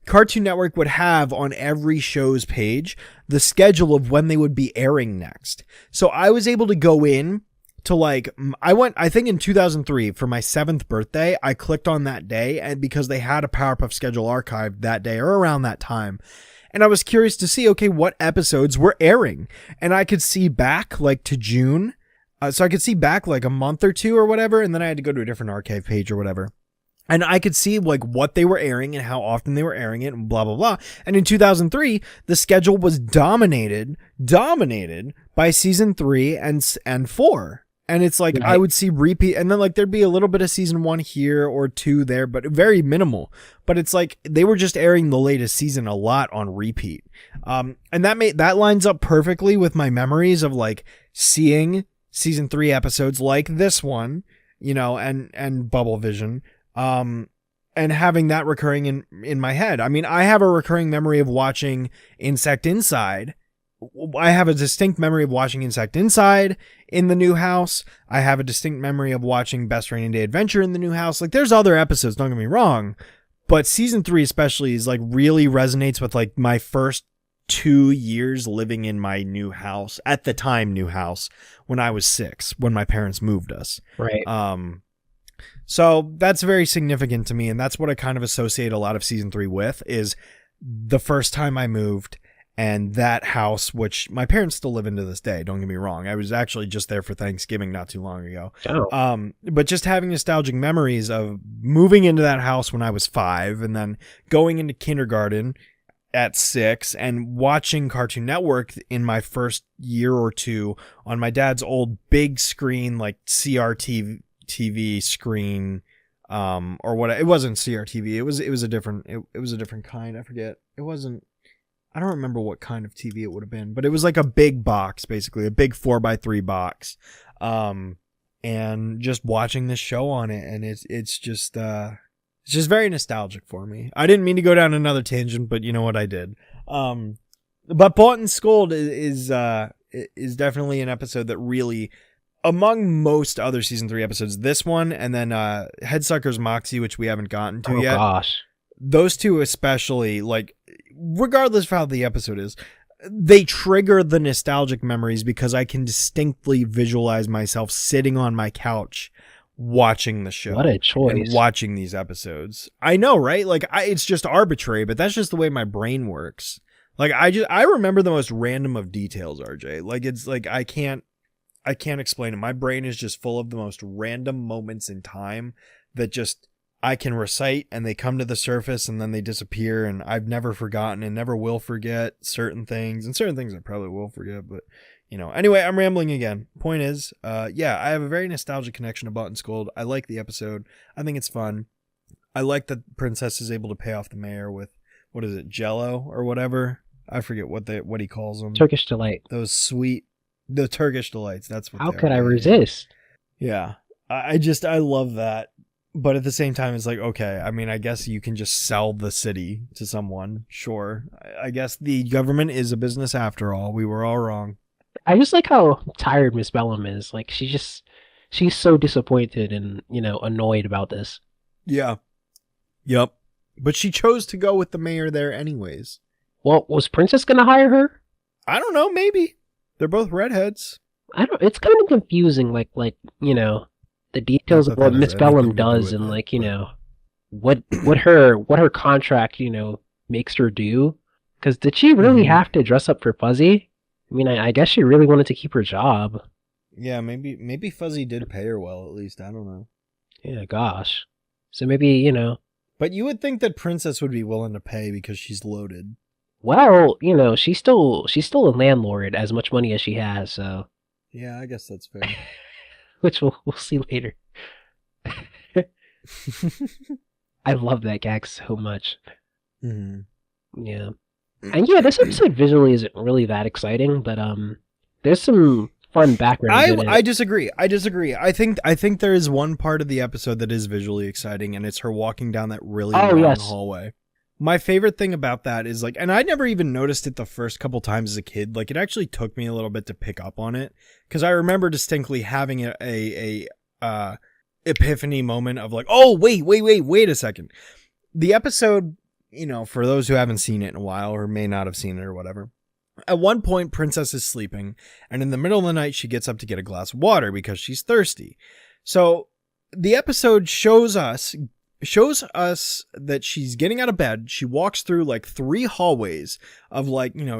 Cartoon Network would have on every show's page the schedule of when they would be airing next. So I was able to go in to I think in 2003 for my 7th birthday, I clicked on that day, and because they had a Powerpuff schedule archived that day or around that time. And I was curious to see, okay, what episodes were airing. And I could see back like to June. So I could see back like a month or two or whatever. And then I had to go to a different archive page or whatever. And I could see like what they were airing and how often they were airing it and blah, blah, blah. And in 2003, the schedule was dominated by season 3 and 4. And it's like, right. I would see repeat, and then like there'd be a little bit of season 1 here or 2 there, but very minimal. But it's like they were just airing the latest season a lot on repeat. And that lines up perfectly with my memories of like seeing season 3 episodes like this one, you know, and Bubblevision, and having that recurring in my head. I mean, I have a recurring memory of watching Insect Inside. I have a distinct memory of watching Insect Inside in the new house. I have a distinct memory of watching Best Rainy Day Adventure in the new house. Like there's other episodes, don't get me wrong, but season 3 especially is like really resonates with like my first 2 years living in my new house, at the time new house, when I was 6, when my parents moved us. Right. So that's very significant to me, and that's what I kind of associate a lot of season 3 with, is the first time I moved and that house, which my parents still live in to this day, don't get me wrong. I was actually just there for Thanksgiving not too long ago. Oh. But just having nostalgic memories of moving into that house when I was 5 and then going into kindergarten at 6 and watching Cartoon Network in my first year or two on my dad's old big screen, like CRT TV screen, or what, it wasn't CRTV. It was a different kind. I forget. I don't remember what kind of TV it would have been, but it was like a big box, basically a big 4x3 box. And just watching this show on it, and it's just very nostalgic for me. I didn't mean to go down another tangent, but you know what, I did. But Bought and Scold is definitely an episode that really, among most other season 3 episodes, this one and then Headsuckers Moxie, which we haven't gotten to yet. Oh gosh. Those two especially, like, regardless of how the episode is, they trigger the nostalgic memories because I can distinctly visualize myself sitting on my couch watching the show. What a choice. And watching these episodes. I know, right? Like, it's just arbitrary, but that's just the way my brain works. Like, I remember the most random of details, RJ. Like, it's like I can't explain it. My brain is just full of the most random moments in time that just I can recite, and they come to the surface and then they disappear, and I've never forgotten and never will forget certain things, and certain things I probably will forget, but you know. Anyway, I'm rambling again. Point is, yeah, I have a very nostalgic connection to Bought and Scold. I like the episode. I think it's fun. I like that Princess is able to pay off the mayor with, what is it, Jello or whatever? I forget what he calls them. Turkish Delight. The Turkish Delights. That's what. How could I resist? Yeah, I love that. But at the same time, it's like, okay, I mean, I guess you can just sell the city to someone. Sure. I guess the government is a business after all. We were all wrong. I just like how tired Miss Bellum is. Like, she's so disappointed and, annoyed about this. Yeah. Yep. But she chose to go with the mayor there anyways. Well, was Princess going to hire her? I don't know. Maybe. They're both redheads. It's kind of confusing, the details of what Miss Bellum does, and what her contract makes her do. Because did she really have to dress up for Fuzzy? I mean, I guess she really wanted to keep her job. Yeah, maybe Fuzzy did pay her well, at least. I don't know. Yeah, gosh. So maybe But you would think that Princess would be willing to pay because she's loaded. Well, she's still a landlord, as much money as she has. So yeah, I guess that's fair. Which we'll see later. I love that gag so much. Mm-hmm. Yeah. And yeah, this episode visually isn't really that exciting, but there's some fun background in it. I disagree. I think there is one part of the episode that is visually exciting, and it's her walking down that really long hallway. My favorite thing about that is, like, and I never even noticed it the first couple times as a kid. Like, it actually took me a little bit to pick up on it, because I remember distinctly having a epiphany moment of like, oh, wait a second. The episode, for those who haven't seen it in a while or may not have seen it or whatever, at one point, Princess is sleeping, and in the middle of the night, she gets up to get a glass of water because she's thirsty. So the episode shows us that she's getting out of bed. She walks through like 3 hallways of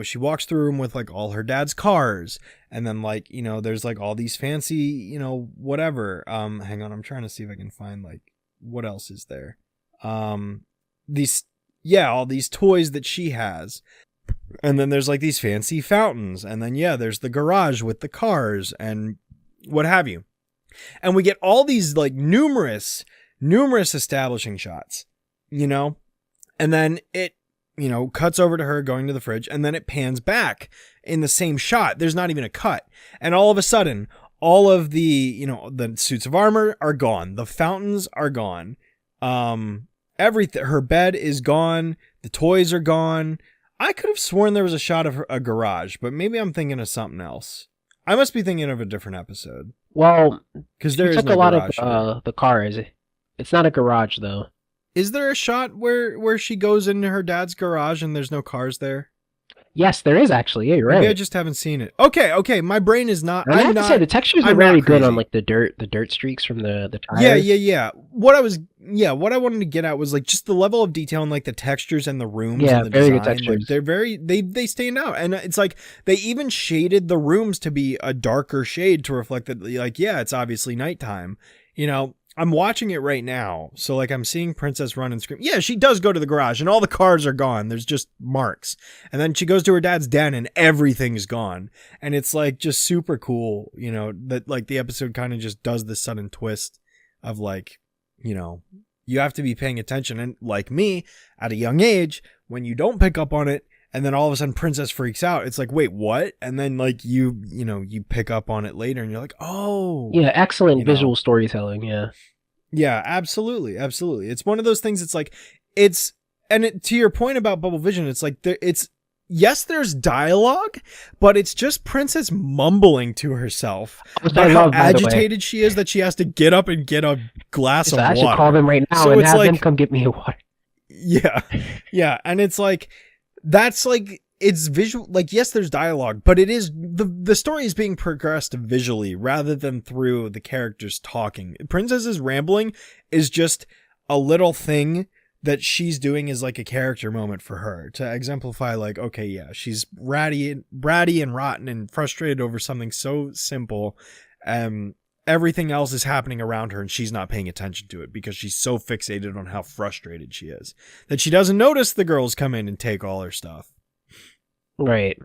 she walks through them with like all her dad's cars. And then there's like all these fancy, whatever. Hang on. I'm trying to see if I can find what else is there. All these toys that she has. And then there's like these fancy fountains. And then, there's the garage with the cars and what have you. And we get all these like numerous establishing shots, and then it, cuts over to her going to the fridge, and then it pans back in the same shot. There's not even a cut. And all of a sudden, all of the, the suits of armor are gone. The fountains are gone. Everything, her bed is gone. The toys are gone. I could have sworn there was a shot of a garage, but maybe I'm thinking of something else. I must be thinking of a different episode. Well, because there is no a lot of the cars. It's not a garage, though. Is there a shot where she goes into her dad's garage and there's no cars there? Yes, there is actually. Yeah, you're Maybe I right. just haven't seen it. Okay. My brain is not. And I have to say the textures are I'm very not good on crazy. like the dirt streaks from the Yeah, tires. What I wanted to get at was like just the level of detail and like the textures and the rooms Yeah, and the very good design. Like textures. they stand out, and it's like they even shaded the rooms to be a darker shade to reflect that. Like, yeah, it's obviously nighttime. You know, I'm watching it right now, so like I'm seeing Princess run and scream. Yeah, she does go to the garage, and all the cars are gone. There's just marks, and then she goes to her dad's den, and everything's gone. And it's like just super cool, you know, that like the episode kind of just does this sudden twist of like, you know, you have to be paying attention. And like me at a young age, when you don't pick up on it, and then all of a sudden Princess freaks out, it's like, wait, what? And then like you pick up on it later and you're like, oh, Yeah, excellent you know, visual storytelling. Yeah. yeah, absolutely. It's one of those things. It's like, to your point about Bubblevision, it's like, yes, there's dialogue, but it's just Princess mumbling to herself Which I about how love, by the way. agitated she is that she has to get up and get a glass So of I should water. call them right now So and it's have them like, come get me a water. yeah, yeah, and it's like that's like it's visual. Like, yes, there's dialogue, but it is the story is being progressed visually rather than through the characters talking. Princess's rambling is just a little thing that she's doing is like a character moment for her to exemplify like, okay, yeah, she's bratty and rotten and frustrated over something so simple. Everything else is happening around her and she's not paying attention to it because she's so fixated on how frustrated she is that she doesn't notice the girls come in and take all her stuff. Right.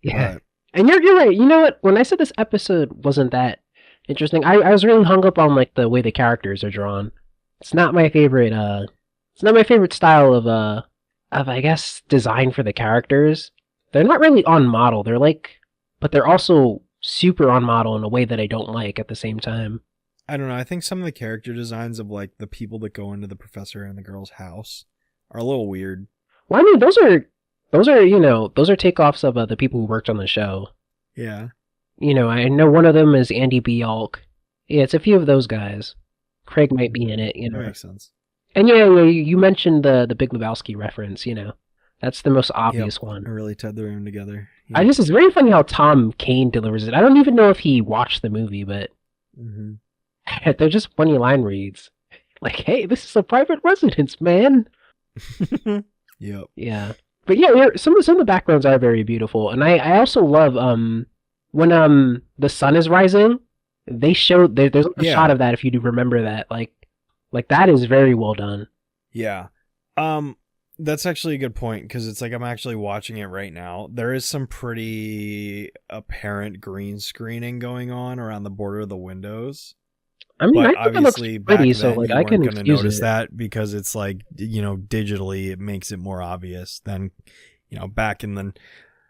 Yeah. But, And you're right. You know what? When I said this episode wasn't that interesting, I was really hung up on like the way the characters are drawn. It's not my favorite it's not my favorite style of I guess design for the characters. They're not really on model. They're like but they're also super on model in a way that I don't like at the same time. I don't know. I think some of the character designs of like the people that go into the professor and the girl's house are a little weird. Well, I mean, those are those are takeoffs of the people who worked on the show. Yeah. You know, I know one of them is Andy Bialk. Yeah, it's a few of those guys. Craig might be in it, you That know. makes sense. And yeah, you mentioned the Big Lebowski reference. You know, that's the most obvious Yep. one. I really tied the room together. I just it's very funny how Tom Kane delivers it. I don't even know if he watched the movie, but Mm-hmm. they're just funny line reads. Like, hey, this is a private residence, man. Yep. Yeah, but yeah, some of the backgrounds are very beautiful, and I also love when the sun is rising, they show there's a Yeah. shot of that if you do remember that like that is very well done. Yeah. That's actually a good point because it's like I'm actually watching it right now. There is some pretty apparent green screening going on around the border of the windows. I mean, But I think it looks obviously back pretty, then so like you I weren't can going to excuse notice it. that because it's like, you know, digitally it makes it more obvious than, you know, back in the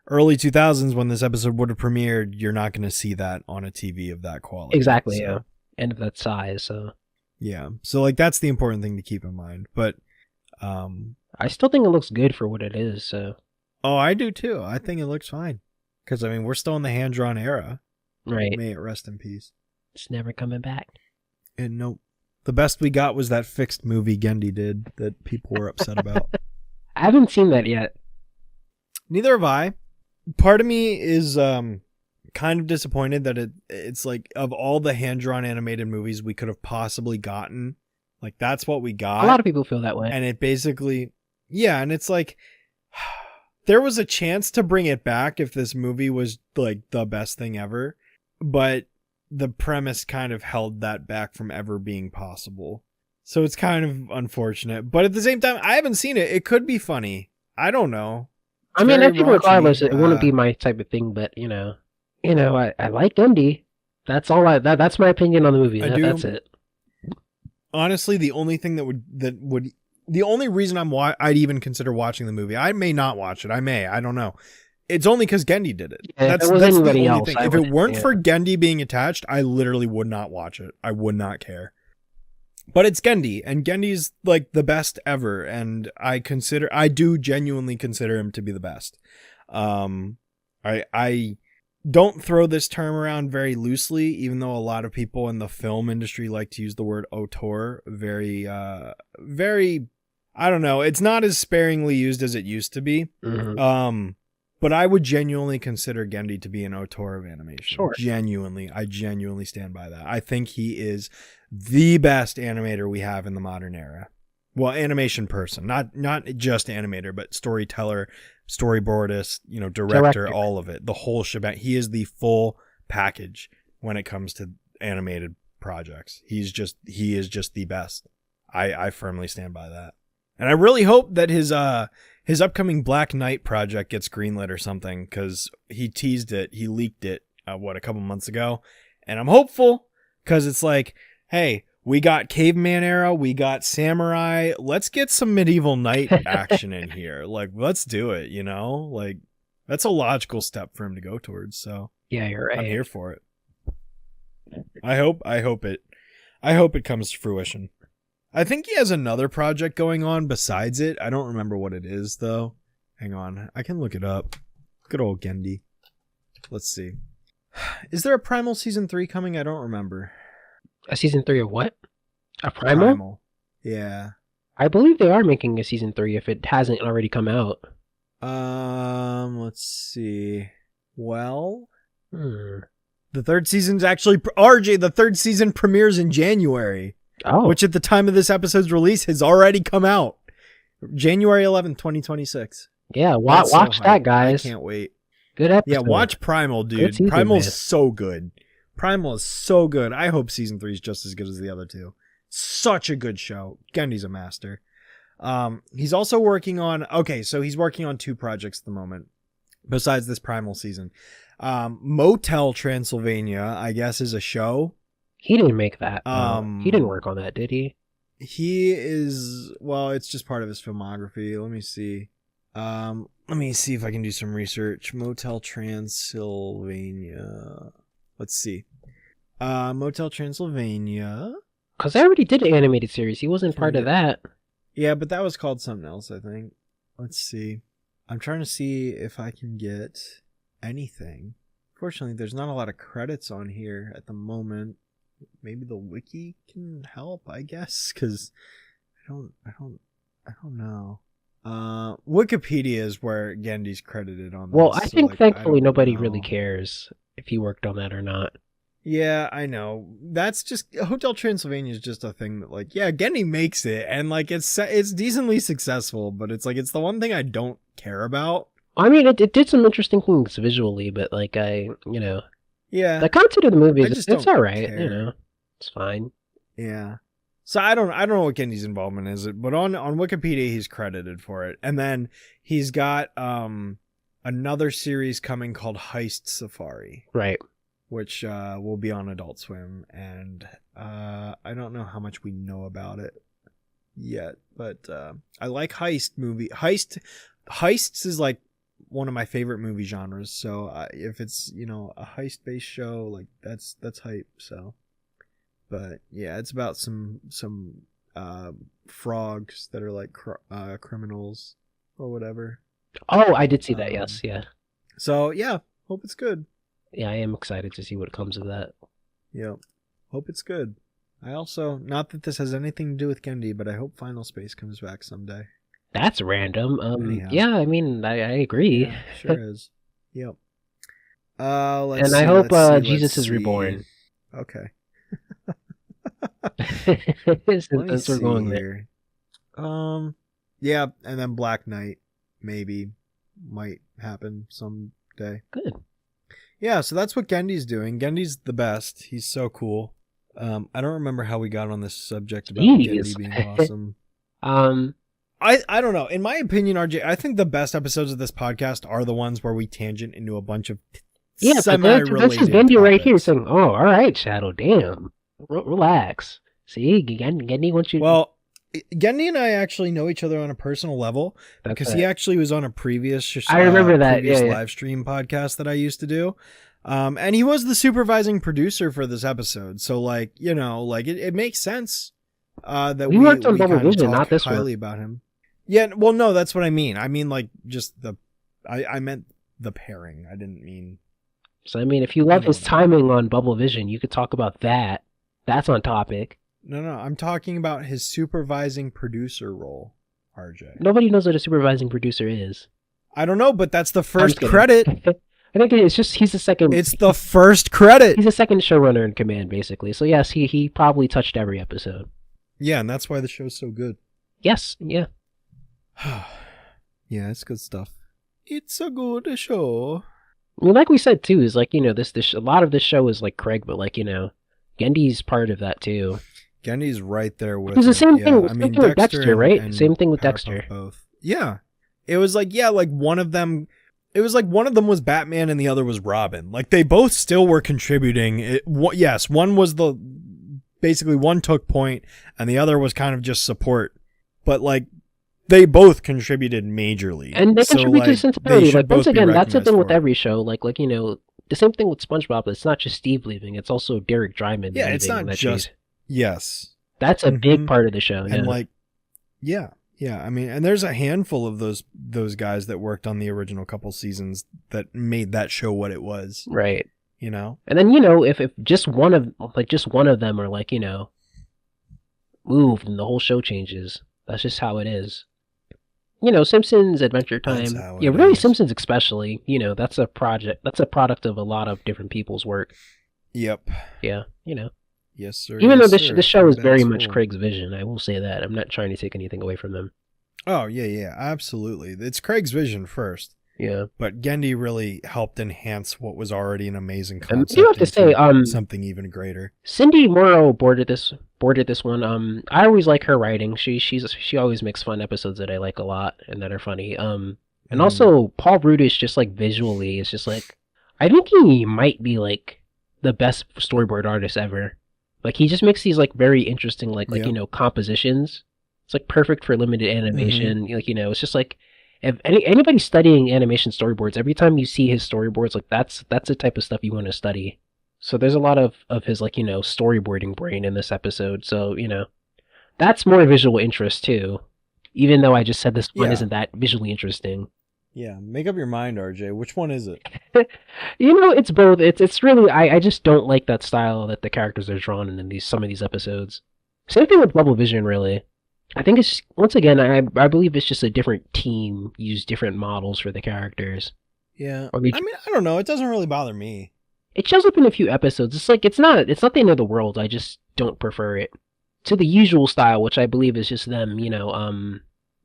early 2000s when this episode would have premiered, you're not going to see that on a TV of that quality. Exactly, So, yeah, and of that size. So yeah. So like that's the important thing to keep in mind. But I still think it looks good for what it is. So oh, I do too. I think it looks fine. Because I mean, we're still in the hand-drawn era. right, May it rest in peace. it's never coming back. And nope. The best we got was that fixed movie Gendy did that people were upset about. I haven't seen that yet. Neither have I. Part of me is kind of disappointed that it's like of all the hand-drawn animated movies we could have possibly gotten, like that's what we got. A lot of people feel that way. And it basically, yeah, and it's like there was a chance to bring it back if this movie was like the best thing ever, but the premise kind of held that back from ever being possible. So it's kind of unfortunate, but at the same time, I haven't seen it. It could be funny. I don't know. I mean, very I think regardless, raunchy. it wouldn't be my type of thing. But I like Indy. That's all. That's my opinion on the movie. I do. That's it. Honestly, the only thing the only reason I'd even consider watching the movie, I may not watch it. I don't know. It's only because Gendy did it. Yeah, if that's it was that's the anybody only else, thing. I If it wouldn't, weren't yeah. for Gendy being attached, I literally would not watch it. I would not care. But it's Gendy, and Gendy's like the best ever, and I do genuinely consider him to be the best. I don't throw this term around very loosely, even though a lot of people in the film industry like to use the word auteur very I don't know. It's not as sparingly used as it used to be. Mm-hmm. But I would genuinely consider Gendy to be an auteur of animation. Sure. I genuinely stand by that. I think he is the best animator we have in the modern era. Well, animation person, not just animator, but storyteller, storyboardist, director, all of it, the whole shebang. He is the full package when it comes to animated projects. He is just the best. I firmly stand by that. And I really hope that his upcoming Black Knight project gets greenlit or something, because he teased it. He leaked it, a couple months ago. And I'm hopeful, because it's like, hey, we got caveman era, we got samurai. Let's get some medieval knight action in here. Like, let's do it, Like, that's a logical step for him to go towards. So yeah, you're right. I'm here for it. I hope it comes to fruition. I think he has another project going on besides it. I don't remember what it is, though. Hang on. I can look it up. Good old Gendy. Let's see. Is there a Primal Season 3 coming? I don't remember. A Season 3 of what? A Primal? Yeah. I believe they are making a Season 3 if it hasn't already come out. Let's see. Well... The third season's actually... RJ, the third season premieres in January. Oh. Which at the time of this episode's release has already come out. January 11th, 2026. Yeah, watch that, guys. I can't wait. Good episode. Yeah, watch Primal, dude. Primal's so good. Primal is so good. I hope season 3 is just as good as the other two. Such a good show. Gendy's a master. He's also working on... Okay, so he's working on 2 projects at the moment, besides this Primal season. Motel Transylvania, I guess, is a show. He didn't make that. He didn't work on that, did he? He is... Well, it's just part of his filmography. Let me see. Let me see if I can do some research. Motel Transylvania. Let's see. Motel Transylvania. Because I already did an animated series. He wasn't part of that. Yeah, but that was called something else, I think. Let's see. I'm trying to see if I can get anything. Fortunately, there's not a lot of credits on here at the moment. Maybe the wiki can help, I guess, because I don't know. Wikipedia is where Gendy's credited on this. Well, I think thankfully nobody really cares if he worked on that or not. Yeah, I know. That's just... Hotel Transylvania is just a thing that, like, yeah, Gendy makes it, and, like, it's decently successful, but it's, like, it's the one thing I don't care about. I mean, it did some interesting things visually, but, like, yeah, the content of the movie, it's all right, care. It's fine. Yeah. So I don't know what Gendy's involvement is, but on Wikipedia he's credited for it. And then he's got another series coming called Heist Safari. Right. Which will be on Adult Swim, and I don't know how much we know about it yet, but I like heist movie. Heists is like one of my favorite movie genres, so if it's, a heist-based show, like that's hype. So, but yeah, it's about some frogs that are like criminals or whatever. Oh, I did see that. Yes, yeah. So yeah, hope it's good. Yeah, I am excited to see what comes of that. Yep. Hope it's good. I also, not that this has anything to do with Gendy, but I hope Final Space comes back someday. That's random. Yeah, I mean, I agree. Yeah, sure is. Yep. And I hope Jesus is reborn. Okay. Since we're going there. Yeah, and then Black Knight maybe might happen someday. Good. Yeah, so that's what Gendy's doing. Gendy's the best. He's so cool. I don't remember how we got on this subject about Gendy being awesome. I don't know. In my opinion, RJ, I think the best episodes of this podcast are the ones where we tangent into a bunch of semi-related this is Gendy right here saying, "Oh, all right, Shadow, damn, relax." See, Gendy wants you. Well, Gendy and I actually know each other on a personal level because he actually was on a previous I remember that live stream podcast that I used to do. And he was the supervising producer for this episode. So like, it makes sense that we worked on Bubblevision, Bubblevision, not this highly one. about him. Yeah, well, no, that's what I mean. I mean, like, just I meant the pairing. I didn't mean. So I mean, if you love his timing on Bubblevision, you could talk about that. That's on topic. No, I'm talking about his supervising producer role. RJ? Nobody knows what a supervising producer is. I don't know, but that's the I'm just first kidding. credit. I think it's just he's the second. It's the first credit. He's the second showrunner in command, basically. So yes, he probably touched every episode. Yeah, and that's why the show's so good. Yes, yeah. Yeah, it's good stuff. It's a good show. I mean, like we said too, is like this a lot of this show is like Craig, but like Gendy's part of that too. Gendy's right there with. It was the same thing. Yeah, Same thing with Dexter, right? Same thing with Dexter. Both. Yeah, it was like one of them. It was like one of them was Batman and the other was Robin. Like they both still were contributing. Yes, one was basically one took point and the other was kind of just support. But like they both contributed majorly. And they contribute to sensibility. Like once again, that's the thing with it. every show. Like the same thing with SpongeBob. It's not just Steve leaving. It's also Derek Drymon. Yeah, it's not just yes. That's a big part of the show. And like, yeah. I mean, and there's a handful of those guys that worked on the original couple seasons that made that show what it was. Right. You know. And then if just one of them are like moved and the whole show changes. That's just how it is. Simpsons, Adventure Time. Yeah, really, Simpsons especially. That's a project. That's a product of a lot of different people's work. Yep. Yeah. Yes, sir. Even though this show is very much Craig's vision, I will say that. I'm not trying to take anything away from them. Oh, yeah, absolutely. It's Craig's vision first. Yeah. But Gendy really helped enhance what was already an amazing concept. And you have to say, something even greater. Cindy Morrow boarded this one. I always like her writing. She always makes fun episodes that I like a lot and that are funny. And also Paul Rudish, just like visually, is just like, I think he might be like the best storyboard artist ever. Like he just makes these like very interesting compositions. It's like perfect for limited animation. It's just like if anybody studying animation storyboards, every time you see his storyboards, like that's the type of stuff you want to study. So there's a lot of his storyboarding brain in this episode. So that's more visual interest too. Even though I just said this one isn't that visually interesting. Yeah, make up your mind, RJ. Which one is it? It's both. It's really I just don't like that style that the characters are drawn in some of these episodes. Same thing with Bubblevision, really. I think it's once again I believe it's just a different team used different models for the characters. Yeah. I mean, I don't know. It doesn't really bother me. It shows up in a few episodes. It's like it's not the end of the world. I just don't prefer it to the usual style, which I believe is just them,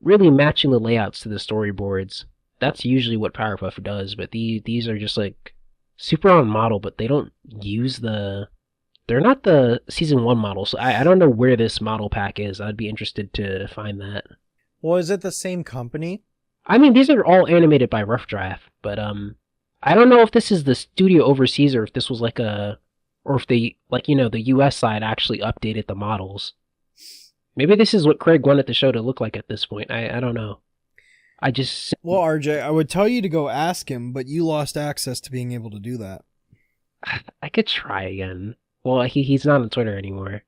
really matching the layouts to the storyboards. That's usually what Powerpuff does, but these are just like super on model, but they don't use they're not the season 1 model, so I don't know where this model pack is. I'd be interested to find that. Well, is it the same company? I mean, these are all animated by Rough Draft, but I don't know if this is the studio overseas or if this was or if the US side actually updated the models. Maybe this is what Craig wanted the show to look like at this point. I don't know. Well, RJ, I would tell you to go ask him, but you lost access to being able to do that. I could try again. Well, he's not on Twitter anymore.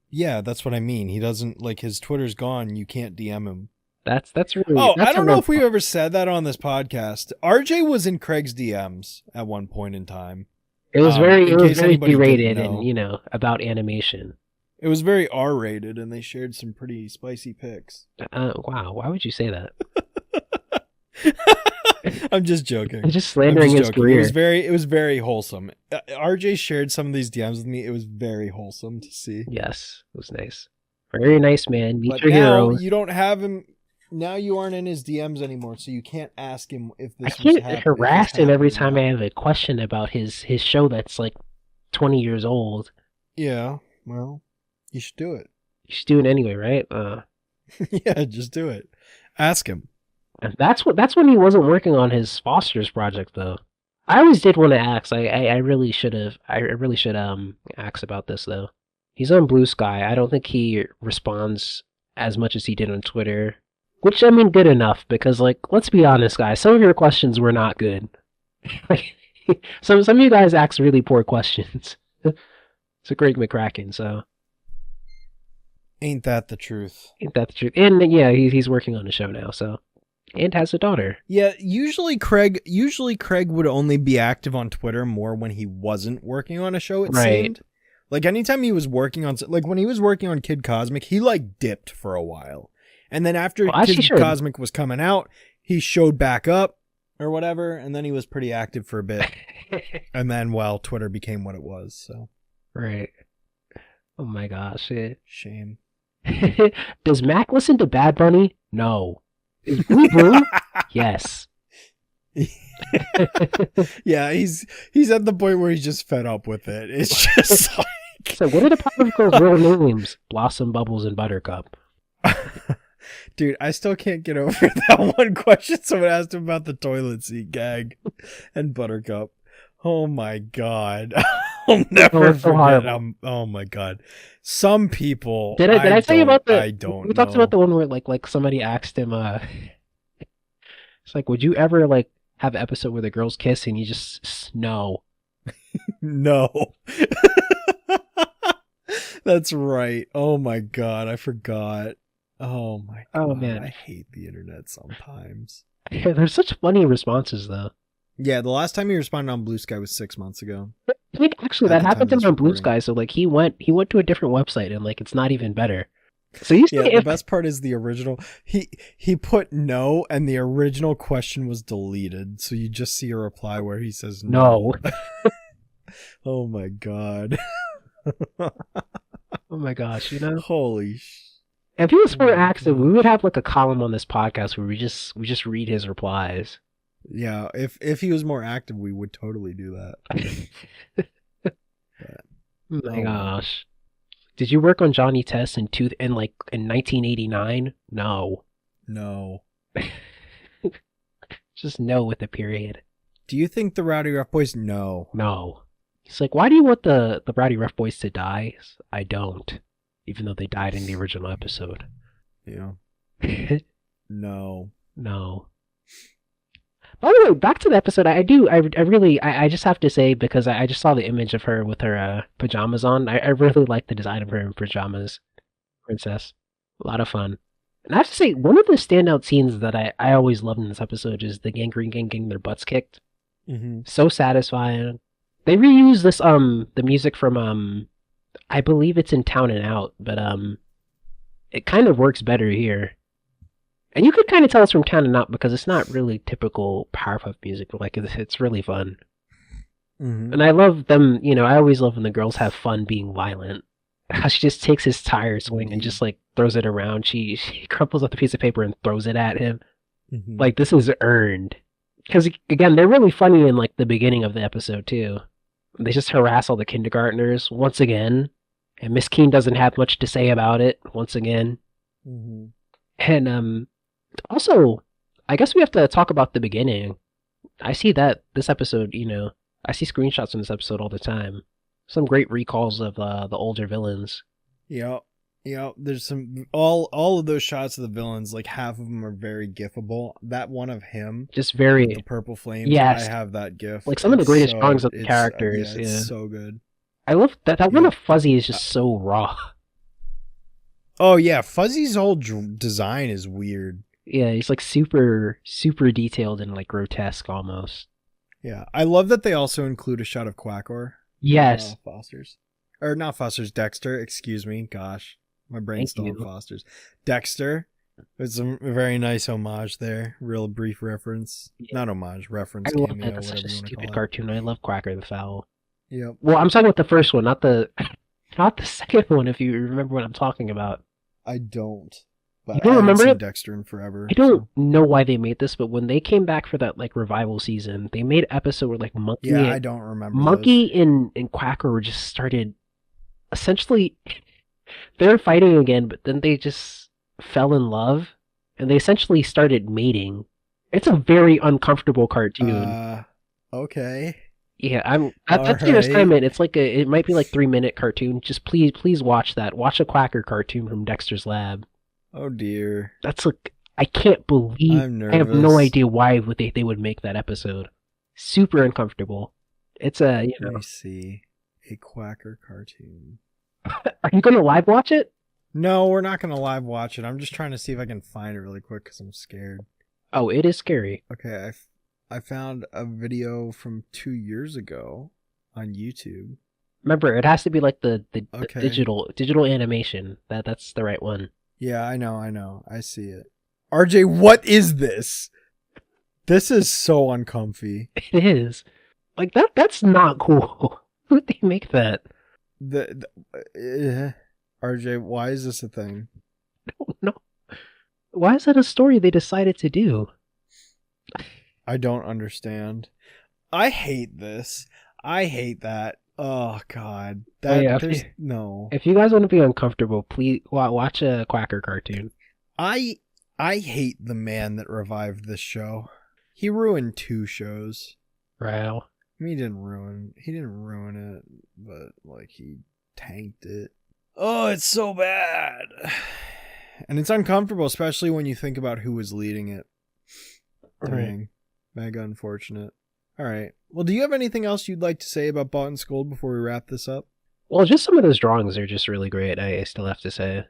Yeah, that's what I mean. He doesn't, his Twitter's gone. You can't DM him. That's really... Oh, I don't know if we ever said that on this podcast. RJ was in Craig's DMs at one point in time. It was very berated and, about animation. It was very R-rated, and they shared some pretty spicy pics. Wow, why would you say that? I'm just joking. I'm just slandering his career. It was very wholesome. RJ shared some of these DMs with me. It was very wholesome to see. Yes, it was nice. Very nice, man. Meet your hero. hero. You don't have him. Now you aren't in his DMs anymore, so you can't ask him if this. I can't harass him every time I have a question about his show that's 20 years old. Yeah, well, you should do it. You should do it anyway, right? Yeah, just do it. Ask him. And that's when he wasn't working on his Foster's project, though. I always did want to ask. I really should have. I really should ask about this though. He's on Blue Sky. I don't think he responds as much as he did on Twitter. Which, I mean, good enough, because, let's be honest, guys, some of your questions were not good. Some of you guys asked really poor questions. It's a Greg McCracken, so... Ain't that the truth? Ain't that the truth? And, yeah, he's working on the show now, so... And has a daughter. Yeah, usually Craig would only be active on Twitter more when he wasn't working on a show, it seemed. Anytime he was working on... when he was working on Kid Cosmic, he, dipped for a while. And then after Well, as she Kid should. Cosmic was coming out, he showed back up or whatever, and then he was pretty active for a bit. And then, well, Twitter became what it was, so. Right. Oh my gosh. Yeah. Shame. Does Mac listen to Bad Bunny? No. Is Blue Blue? Yes. Yeah, he's at the point where he's just fed up with it. It's just like... So what are the Powerpuff Girls' real names? Blossom, Bubbles, and Buttercup. Dude, I still can't get over that one question someone asked him about the toilet seat gag and Buttercup. Oh my god. I'll never forget. Oh my god. Some people. Did I tell you about the? I don't. We talked about the one where like somebody asked him. It's like, would you ever like have an episode where the girls kiss and you just no? No. That's right. Oh my god, I forgot. Oh my god. Oh man, I hate the internet sometimes. Yeah, there's such funny responses though. Yeah, the last time he responded on Blue Sky was 6 months ago. I think actually that happened to him on Blue Sky, so like he went to a different website and like it's not even better. So you see, the best part is the original. He put no, and the original question was deleted, so you just see a reply where he says no. Oh my god. Oh my gosh, you know? Holy if he was more active, we would have like a column on this podcast where we just read his replies. Yeah, if he was more active, we would totally do that. But, oh my gosh. Did you work on Johnny Test in 1989? No. No. Just no with a period. Do you think the Rowdy Rough Boys? No. No. He's like, why do you want the Rowdy Rough Boys to die? I don't. Even though they died in the original episode. Yeah. No. No. By the way, back to the episode, I just have to say, because I just saw the image of her with her pajamas on, I really like the design of her in pajamas. Princess. A lot of fun. And I have to say, one of the standout scenes that I always loved in this episode is the Gangrene Gang getting their butts kicked. Mm-hmm. So satisfying. They reuse this, the music from, I believe it's in Town and Out, but it kind of works better here. And you could kind of tell it's from Town and Out because it's not really typical Powerpuff music, but like it's really fun. Mm-hmm. And I love them, I always love when the girls have fun being violent. How she just takes his tire swing and just like throws it around. She crumples up the piece of paper and throws it at him. Mm-hmm. Like this is earned. Because again, they're really funny in like the beginning of the episode too. They just harass all the kindergartners once again. And Miss Keene doesn't have much to say about it once again. Mm-hmm. And also, I guess we have to talk about the beginning. I see that this episode, I see screenshots from this episode all the time. Some great recalls of the older villains. Yeah. There's some all of those shots of the villains, like half of them are very gifable. That one of him, just very the purple flames. Yes, I have that gif. Like some of the greatest drawings of the characters. It's so good. I love that one of Fuzzy is just so raw. Oh yeah, Fuzzy's whole design is weird. Yeah, he's like super, super detailed and like grotesque almost. Yeah, I love that they also include a shot of Quackor. Yes. Foster's. Or not Foster's, Dexter, excuse me. Gosh, my brain's still on Foster's. Dexter. It's a very nice homage there. Real brief reference. Yeah. Not homage, reference, cameo, whatever you want to call it. Stupid cartoon. I love Quacker the Fowl. Yep. Well, I'm talking about the first one, not the second one, if you remember what I'm talking about. I don't. But you don't remember it? Dexter in forever. I don't know why they made this, but when they came back for that like revival season, they made an episode where like Monkey. Yeah, I don't remember. Monkey and Quacker were just started. Essentially, they were fighting again, but then they just fell in love, and they essentially started mating. It's a very uncomfortable cartoon. Okay. Yeah, that's the assignment. It's like it might be like 3-minute cartoon. Just please watch that. Watch a Quacker cartoon from Dexter's Lab. Oh dear. That's like, I can't believe. I'm nervous. I have no idea why they would make that episode. Super uncomfortable. It's a, Let me see. A Quacker cartoon. Are you going to live watch it? No, we're not going to live watch it. I'm just trying to see if I can find it really quick because I'm scared. Oh, it is scary. Okay, I found a video from 2 years ago on YouTube. Remember, it has to be like the Okay. digital animation. That's the right one. Yeah, I know. I see it. RJ, what is this? This is so uncomfy. It is. Like that's not cool. Who would they make that? RJ, why is this a thing? No. Why is that a story they decided to do? I don't understand. I hate this. I hate that. Oh God, Oh yeah, no. if you guys want to be uncomfortable, please watch a Quacker cartoon. I hate the man that revived this show. He ruined 2 shows. Wow. I mean, he didn't ruin it, but like he tanked it. Oh, it's so bad. And it's uncomfortable, especially when you think about who was leading it. Dang. Mega unfortunate. All right. Well, do you have anything else you'd like to say about Bought and Scold before we wrap this up? Well, just some of those drawings are just really great. I still have to say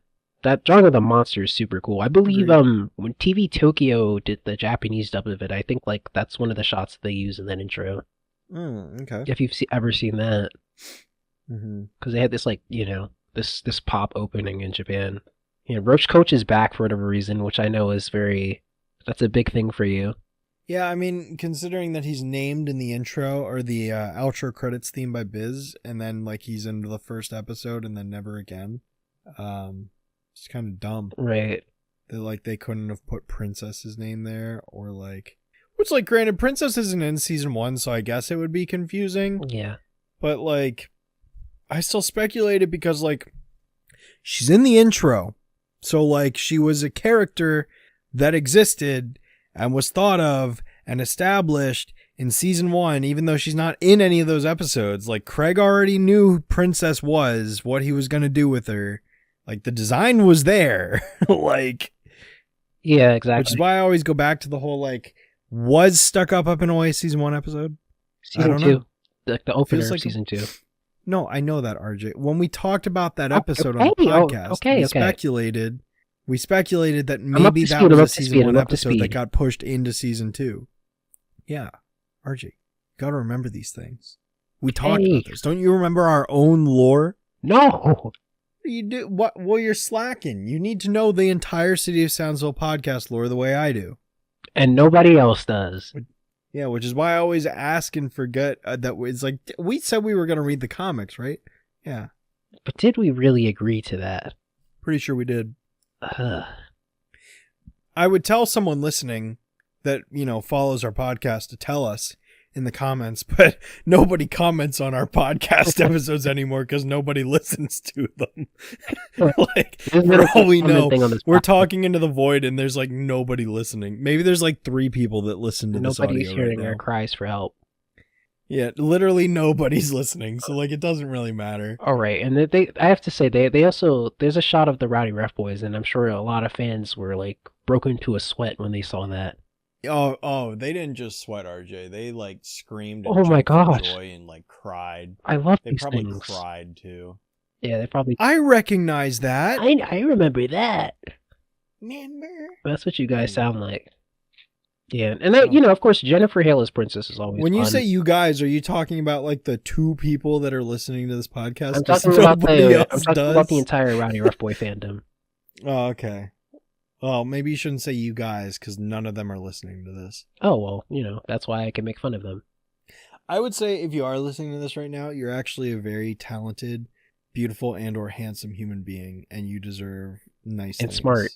that drawing of the monster is super cool. I believe when TV Tokyo did the Japanese dub of it, I think like that's one of the shots they use in that intro. Okay. If you've ever seen that, Mm-hmm. because they had this like this pop opening in Japan. Roach Coach is back for whatever reason, which I know is that's a big thing for you. Yeah, I mean, considering that he's named in the intro or the outro credits theme by Biz, and then like he's in the first episode and then never again, it's kind of dumb. Right. That they couldn't have put Princess's name there, or which granted, Princess isn't in season 1, so I guess it would be confusing. Yeah. But I still speculated because she's in the intro, so she was a character that existed and was thought of and established in season 1, even though she's not in any of those episodes. Craig already knew who Princess was, what he was going to do with her. The design was there. Yeah, exactly. Which is why I always go back to the whole, was Stuck Up in Hawaii season 1 episode? Season 2. The opener of season 2. No, I know that, RJ. When we talked about that episode on the podcast, we speculated that maybe that was a season 1 episode that got pushed into season 2. Yeah. RJ, you gotta remember these things. We talked about this. Don't you remember our own lore? No! You do what? Well, you're slacking. You need to know the entire City of Soundsville podcast lore the way I do, and nobody else does. Yeah, which is why I always ask and forget that it's we said we were going to read the comics, right? Yeah, but did we really agree to that? Pretty sure we did. I would tell someone listening that follows our podcast to tell us in the comments, but nobody comments on our podcast episodes anymore because nobody listens to them. For all we know, we're talking into the void and there's nobody listening. Maybe there's 3 people that listen to this audio. Nobody's hearing our cries for help. Yeah, literally nobody's listening, so it doesn't really matter. All right, and I have to say they also, there's a shot of the Rowdy Rough Boys, and I'm sure a lot of fans were broke into a sweat when they saw that. Oh, they didn't just sweat, RJ. They screamed and oh my gosh, joy and cried. I love they these probably things. Cried too. Yeah, they probably. I recognize that. I remember that. Remember? That's what you guys sound like. Yeah, and that, of course, Jennifer Hale as Princess is always. When you fun. say you guys, are you talking about the 2 people that are listening to this podcast? I'm talking about the entire Rowdy Rough Boy fandom. Oh, okay. Well, maybe you shouldn't say you guys because none of them are listening to this. Oh, well, that's why I can make fun of them. I would say if you are listening to this right now, you're actually a very talented, beautiful, and or handsome human being, and you deserve nice and things. Smart.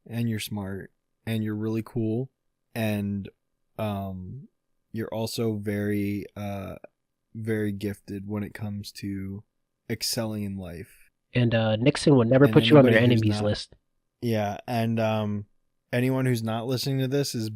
And you're smart, and you're really cool, and you're also very, very gifted when it comes to excelling in life. And Nixon would never put you on their enemies list. Yeah, and anyone who's not listening to this is a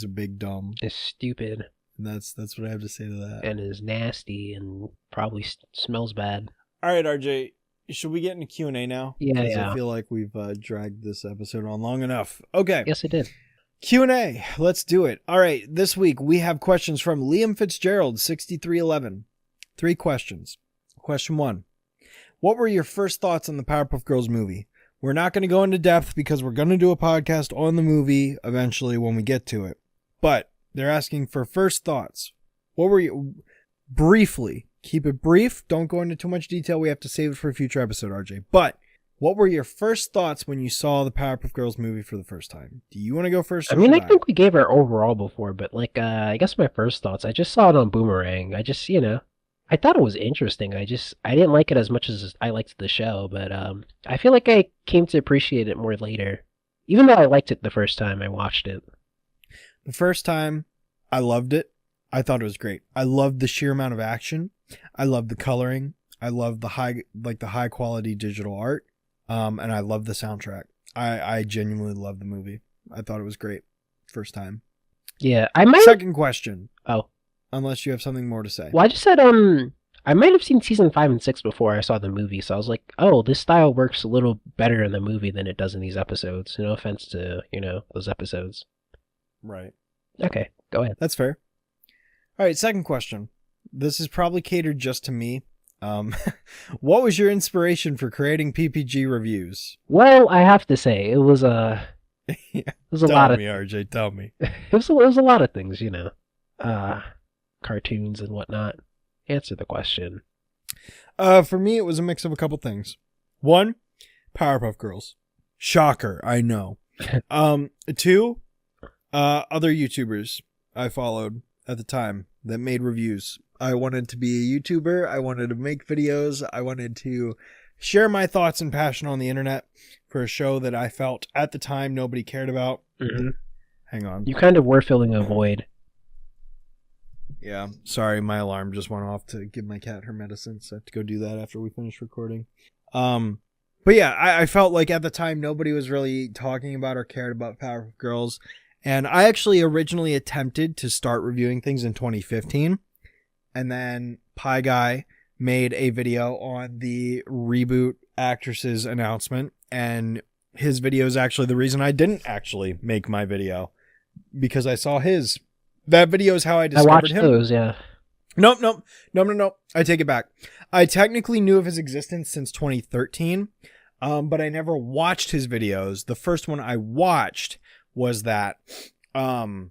big dumb. Is stupid. And that's what I have to say to that. And is nasty and probably smells bad. All right, RJ, should we get into Q&A now? Yeah. I feel like we've dragged this episode on long enough. Okay. Yes, it did. Q&A. Let's do it. All right, this week we have questions from Liam Fitzgerald, 6311. 3 questions. Question 1. What were your first thoughts on the Powerpuff Girls movie? We're not going to go into depth because we're going to do a podcast on the movie eventually when we get to it. But they're asking for first thoughts. What were you... Briefly. Keep it brief. Don't go into too much detail. We have to save it for a future episode, RJ. But What were your first thoughts when you saw the Powerpuff Girls movie for the first time? Do you want to go first? I Or mean, I should think we gave our overall before, but like, I guess my first thoughts, I just saw it on Boomerang. I just, I thought it was interesting. I didn't like it as much as I liked the show, but I feel like I came to appreciate it more later. Even though I liked it the first time I watched it. The first time, I loved it. I thought it was great. I loved the sheer amount of action. I loved the coloring. I loved the high quality digital art. And I loved the soundtrack. I genuinely loved the movie. I thought it was great. First time. Yeah, I might. Second question. Oh, Unless you have something more to say. well, I just said I might have seen season 5 and 6 before I saw the movie, so I was like, oh, this style works a little better in the movie than it does in these episodes. No offense to those episodes. Right. Okay, go ahead. That's fair. All right, second question. This is probably catered just to me. What was your inspiration for creating PPG reviews? Well, I have to say it was a lot of RJ, tell me. it was a lot of things, cartoons and whatnot. Answer the question. For me, it was a mix of a couple things. One, Powerpuff Girls. Shocker, I know. Two, other YouTubers I followed at the time that made reviews. I wanted to be a YouTuber. I wanted to make videos. I wanted to share my thoughts and passion on the internet for a show that I felt at the time nobody cared about. Mm-hmm. Hang on. You kind of were filling a void. Yeah, sorry, my alarm just went off to give my cat her medicine, so I have to go do that after we finish recording. But yeah, I felt like at the time nobody was really talking about or cared about Powerpuff Girls, and I actually originally attempted to start reviewing things in 2015, and then Pie Guy made a video on the reboot actress's announcement, and his video is actually the reason I didn't actually make my video, because I saw his. That video is how I discovered I watched him. those, yeah. Nope. I take it back. I technically knew of his existence since 2013, but I never watched his videos. The first one I watched was that. And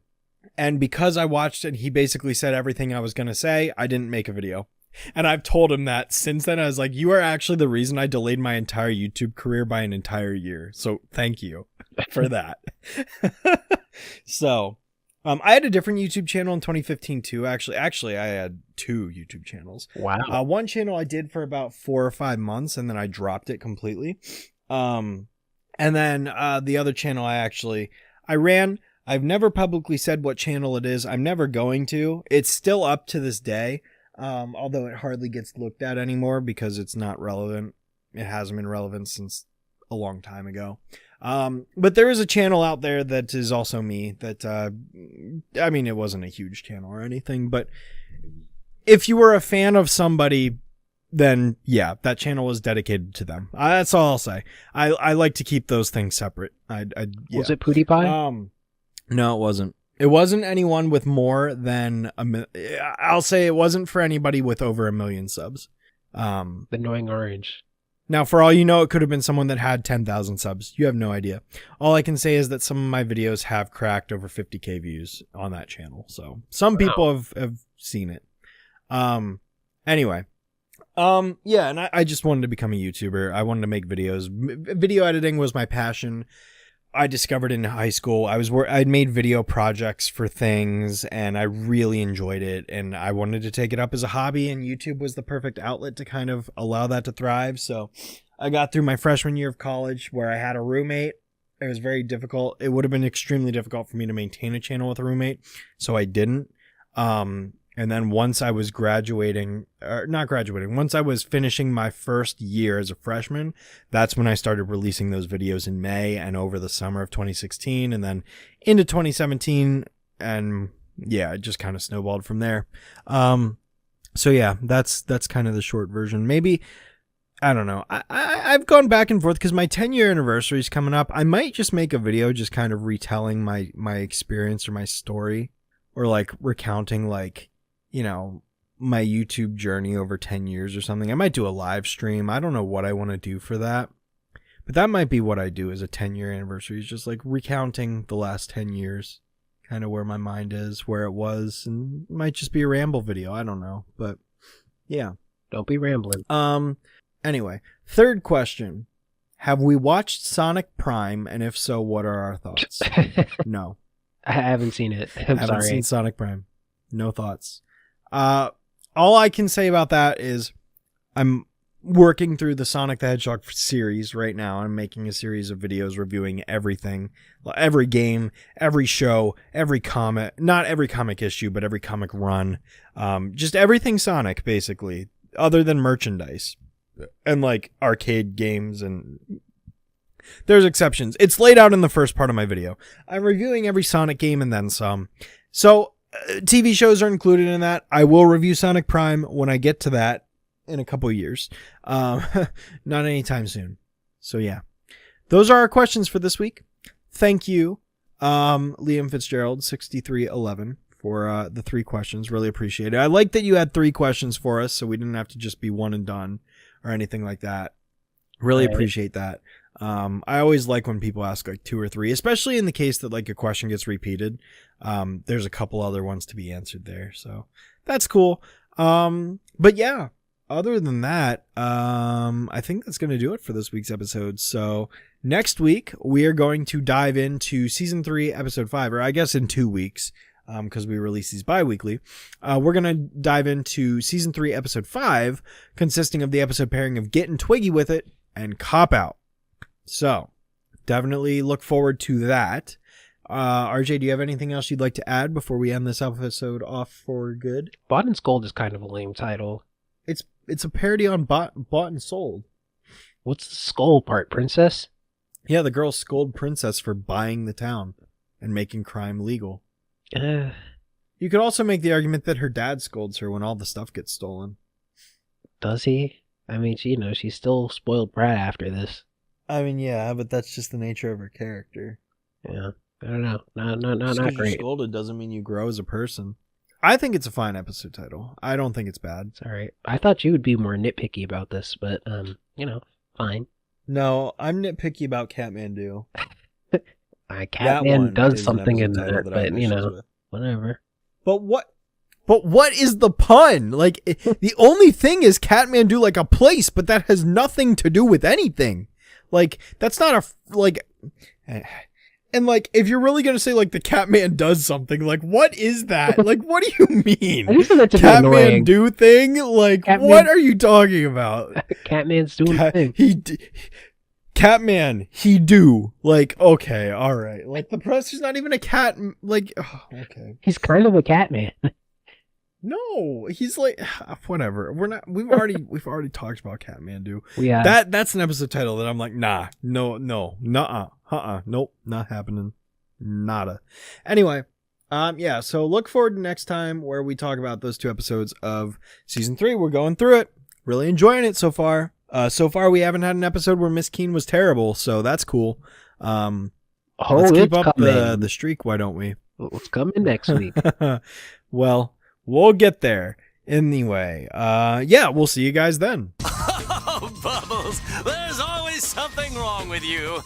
because I watched it, he basically said everything I was going to say. I didn't make a video. And I've told him that since then. I was like, you are actually the reason I delayed my entire YouTube career by an entire year. So thank you for that. So... I had a different YouTube channel in 2015 too. Actually, I had 2 YouTube channels. Wow. One channel I did for about 4 or 5 months, and then I dropped it completely. And then the other channel I ran. I've never publicly said what channel it is. I'm never going to. It's still up to this day, although it hardly gets looked at anymore because it's not relevant. It hasn't been relevant since a long time ago. But there is a channel out there that is also me that, I mean, it wasn't a huge channel or anything, but if you were a fan of somebody, then yeah, that channel was dedicated to them. That's all I'll say. I like to keep those things separate. Yeah. Was it PewDiePie? No, it wasn't. It wasn't anyone with more than I'll say it wasn't for anybody with over 1 million subs. The Annoying Orange. Now, for all you know, it could have been someone that had 10,000 subs. You have no idea. All I can say is that some of my videos have cracked over 50K views on that channel. So some people have seen it. Anyway. Yeah, and I just wanted to become a YouTuber. I wanted to make videos. Video editing was my passion. I discovered in high school. I'd made video projects for things, and I really enjoyed it, and I wanted to take it up as a hobby, and YouTube was the perfect outlet to kind of allow that to thrive. So I got through my freshman year of college where I had a roommate. It was very difficult. It would have been extremely difficult for me to maintain a channel with a roommate, so I didn't. And then once I was once I was finishing my first year as a freshman, that's when I started releasing those videos in May and over the summer of 2016 and then into 2017. And yeah, it just kind of snowballed from there. So yeah, that's kind of the short version. Maybe, I don't know. I've gone back and forth because my 10-year anniversary is coming up. I might just make a video just kind of retelling my experience or my story, or like recounting like, you know, my YouTube journey over 10 years or something. I might do a live stream. I don't know what I want to do for that, but that might be what I do as a 10-year anniversary, is just like recounting the last 10 years, kind of where my mind is, where it was, and it might just be a ramble video. I don't know, but yeah. Don't be rambling. Anyway, third question. have we watched Sonic Prime? And if so, what are our thoughts? No. I haven't seen it. I'm Haven't sorry. seen Sonic Prime. No thoughts. All I can say about that is I'm working through the Sonic the Hedgehog series right now. I'm making a series of videos reviewing everything, every game, every show, every comic, not every comic issue, but every comic run. Just everything Sonic, basically, other than merchandise and like arcade games, and there's exceptions. It's laid out in the first part of my video. I'm reviewing every Sonic game and then some. So TV shows are included in that. I will review Sonic Prime when I get to that in a couple of years. Not anytime soon. So yeah, those are our questions for this week. Thank you, Liam Fitzgerald 6311 for the 3 questions. Really appreciate it. I like that you had 3 questions for us, so we didn't have to just be one and done or anything like that. Really appreciate that. I always like when people ask like 2 or 3, especially in the case that like a question gets repeated. There's a couple other ones to be answered there, so that's cool. But yeah, other than that, I think that's going to do it for this week's episode. So next week we are going to dive into season 3, episode 5, or I guess in 2 weeks, because we release these bi-weekly. We're going to dive into season 3, episode 5, consisting of the episode pairing of Getting Twiggy with It and Cop Out. So definitely look forward to that. RJ, do you have anything else you'd like to add before we end this episode off for good? Bought and Scold is kind of a lame title. It's a parody on bought and sold. What's the Scold part, princess? Yeah, the girl scold princess for buying the town and making crime legal. You could also make the argument that her dad scolds her when all the stuff gets stolen. Does he? I mean, she's still spoiled brat after this. I mean, yeah, but that's just the nature of her character. Yeah, I don't know. Not Just great. you're scolded doesn't mean you grow as a person. I think it's a fine episode title. I don't think it's bad. It's all right. I thought you would be more nitpicky about this, but fine. No, I'm nitpicky about Catmandu. Catman does something in that, but whatever. But what is the pun? Like, the only thing is Catmandu like a place, but that has nothing to do with anything. Like, that's not and like, if you're really gonna say like the Catman does something, like what is that? Like, what do you mean? I just think that's Catman do thing? Like, what are you talking about? Catman's doing a thing. Catman, he do. Like, okay, all right. Like, the professor's not even a cat. Like, okay. He's kind of a Catman. No, he's like, whatever. We've already talked about Catmandu. Yeah. That's an episode title that I'm like, nah, no, nuh-uh, nope, not happening. Nada. Anyway, yeah, so look forward to next time where we talk about those 2 episodes of season 3. We're going through it. Really enjoying it so far. So far we haven't had an episode where Miss Keen was terrible, so that's cool. Let's keep up the streak, why don't we? What's coming next week? Well, we'll get there. Anyway, yeah, we'll see you guys then. Oh, Bubbles, there's always something wrong with you.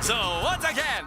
So, once again...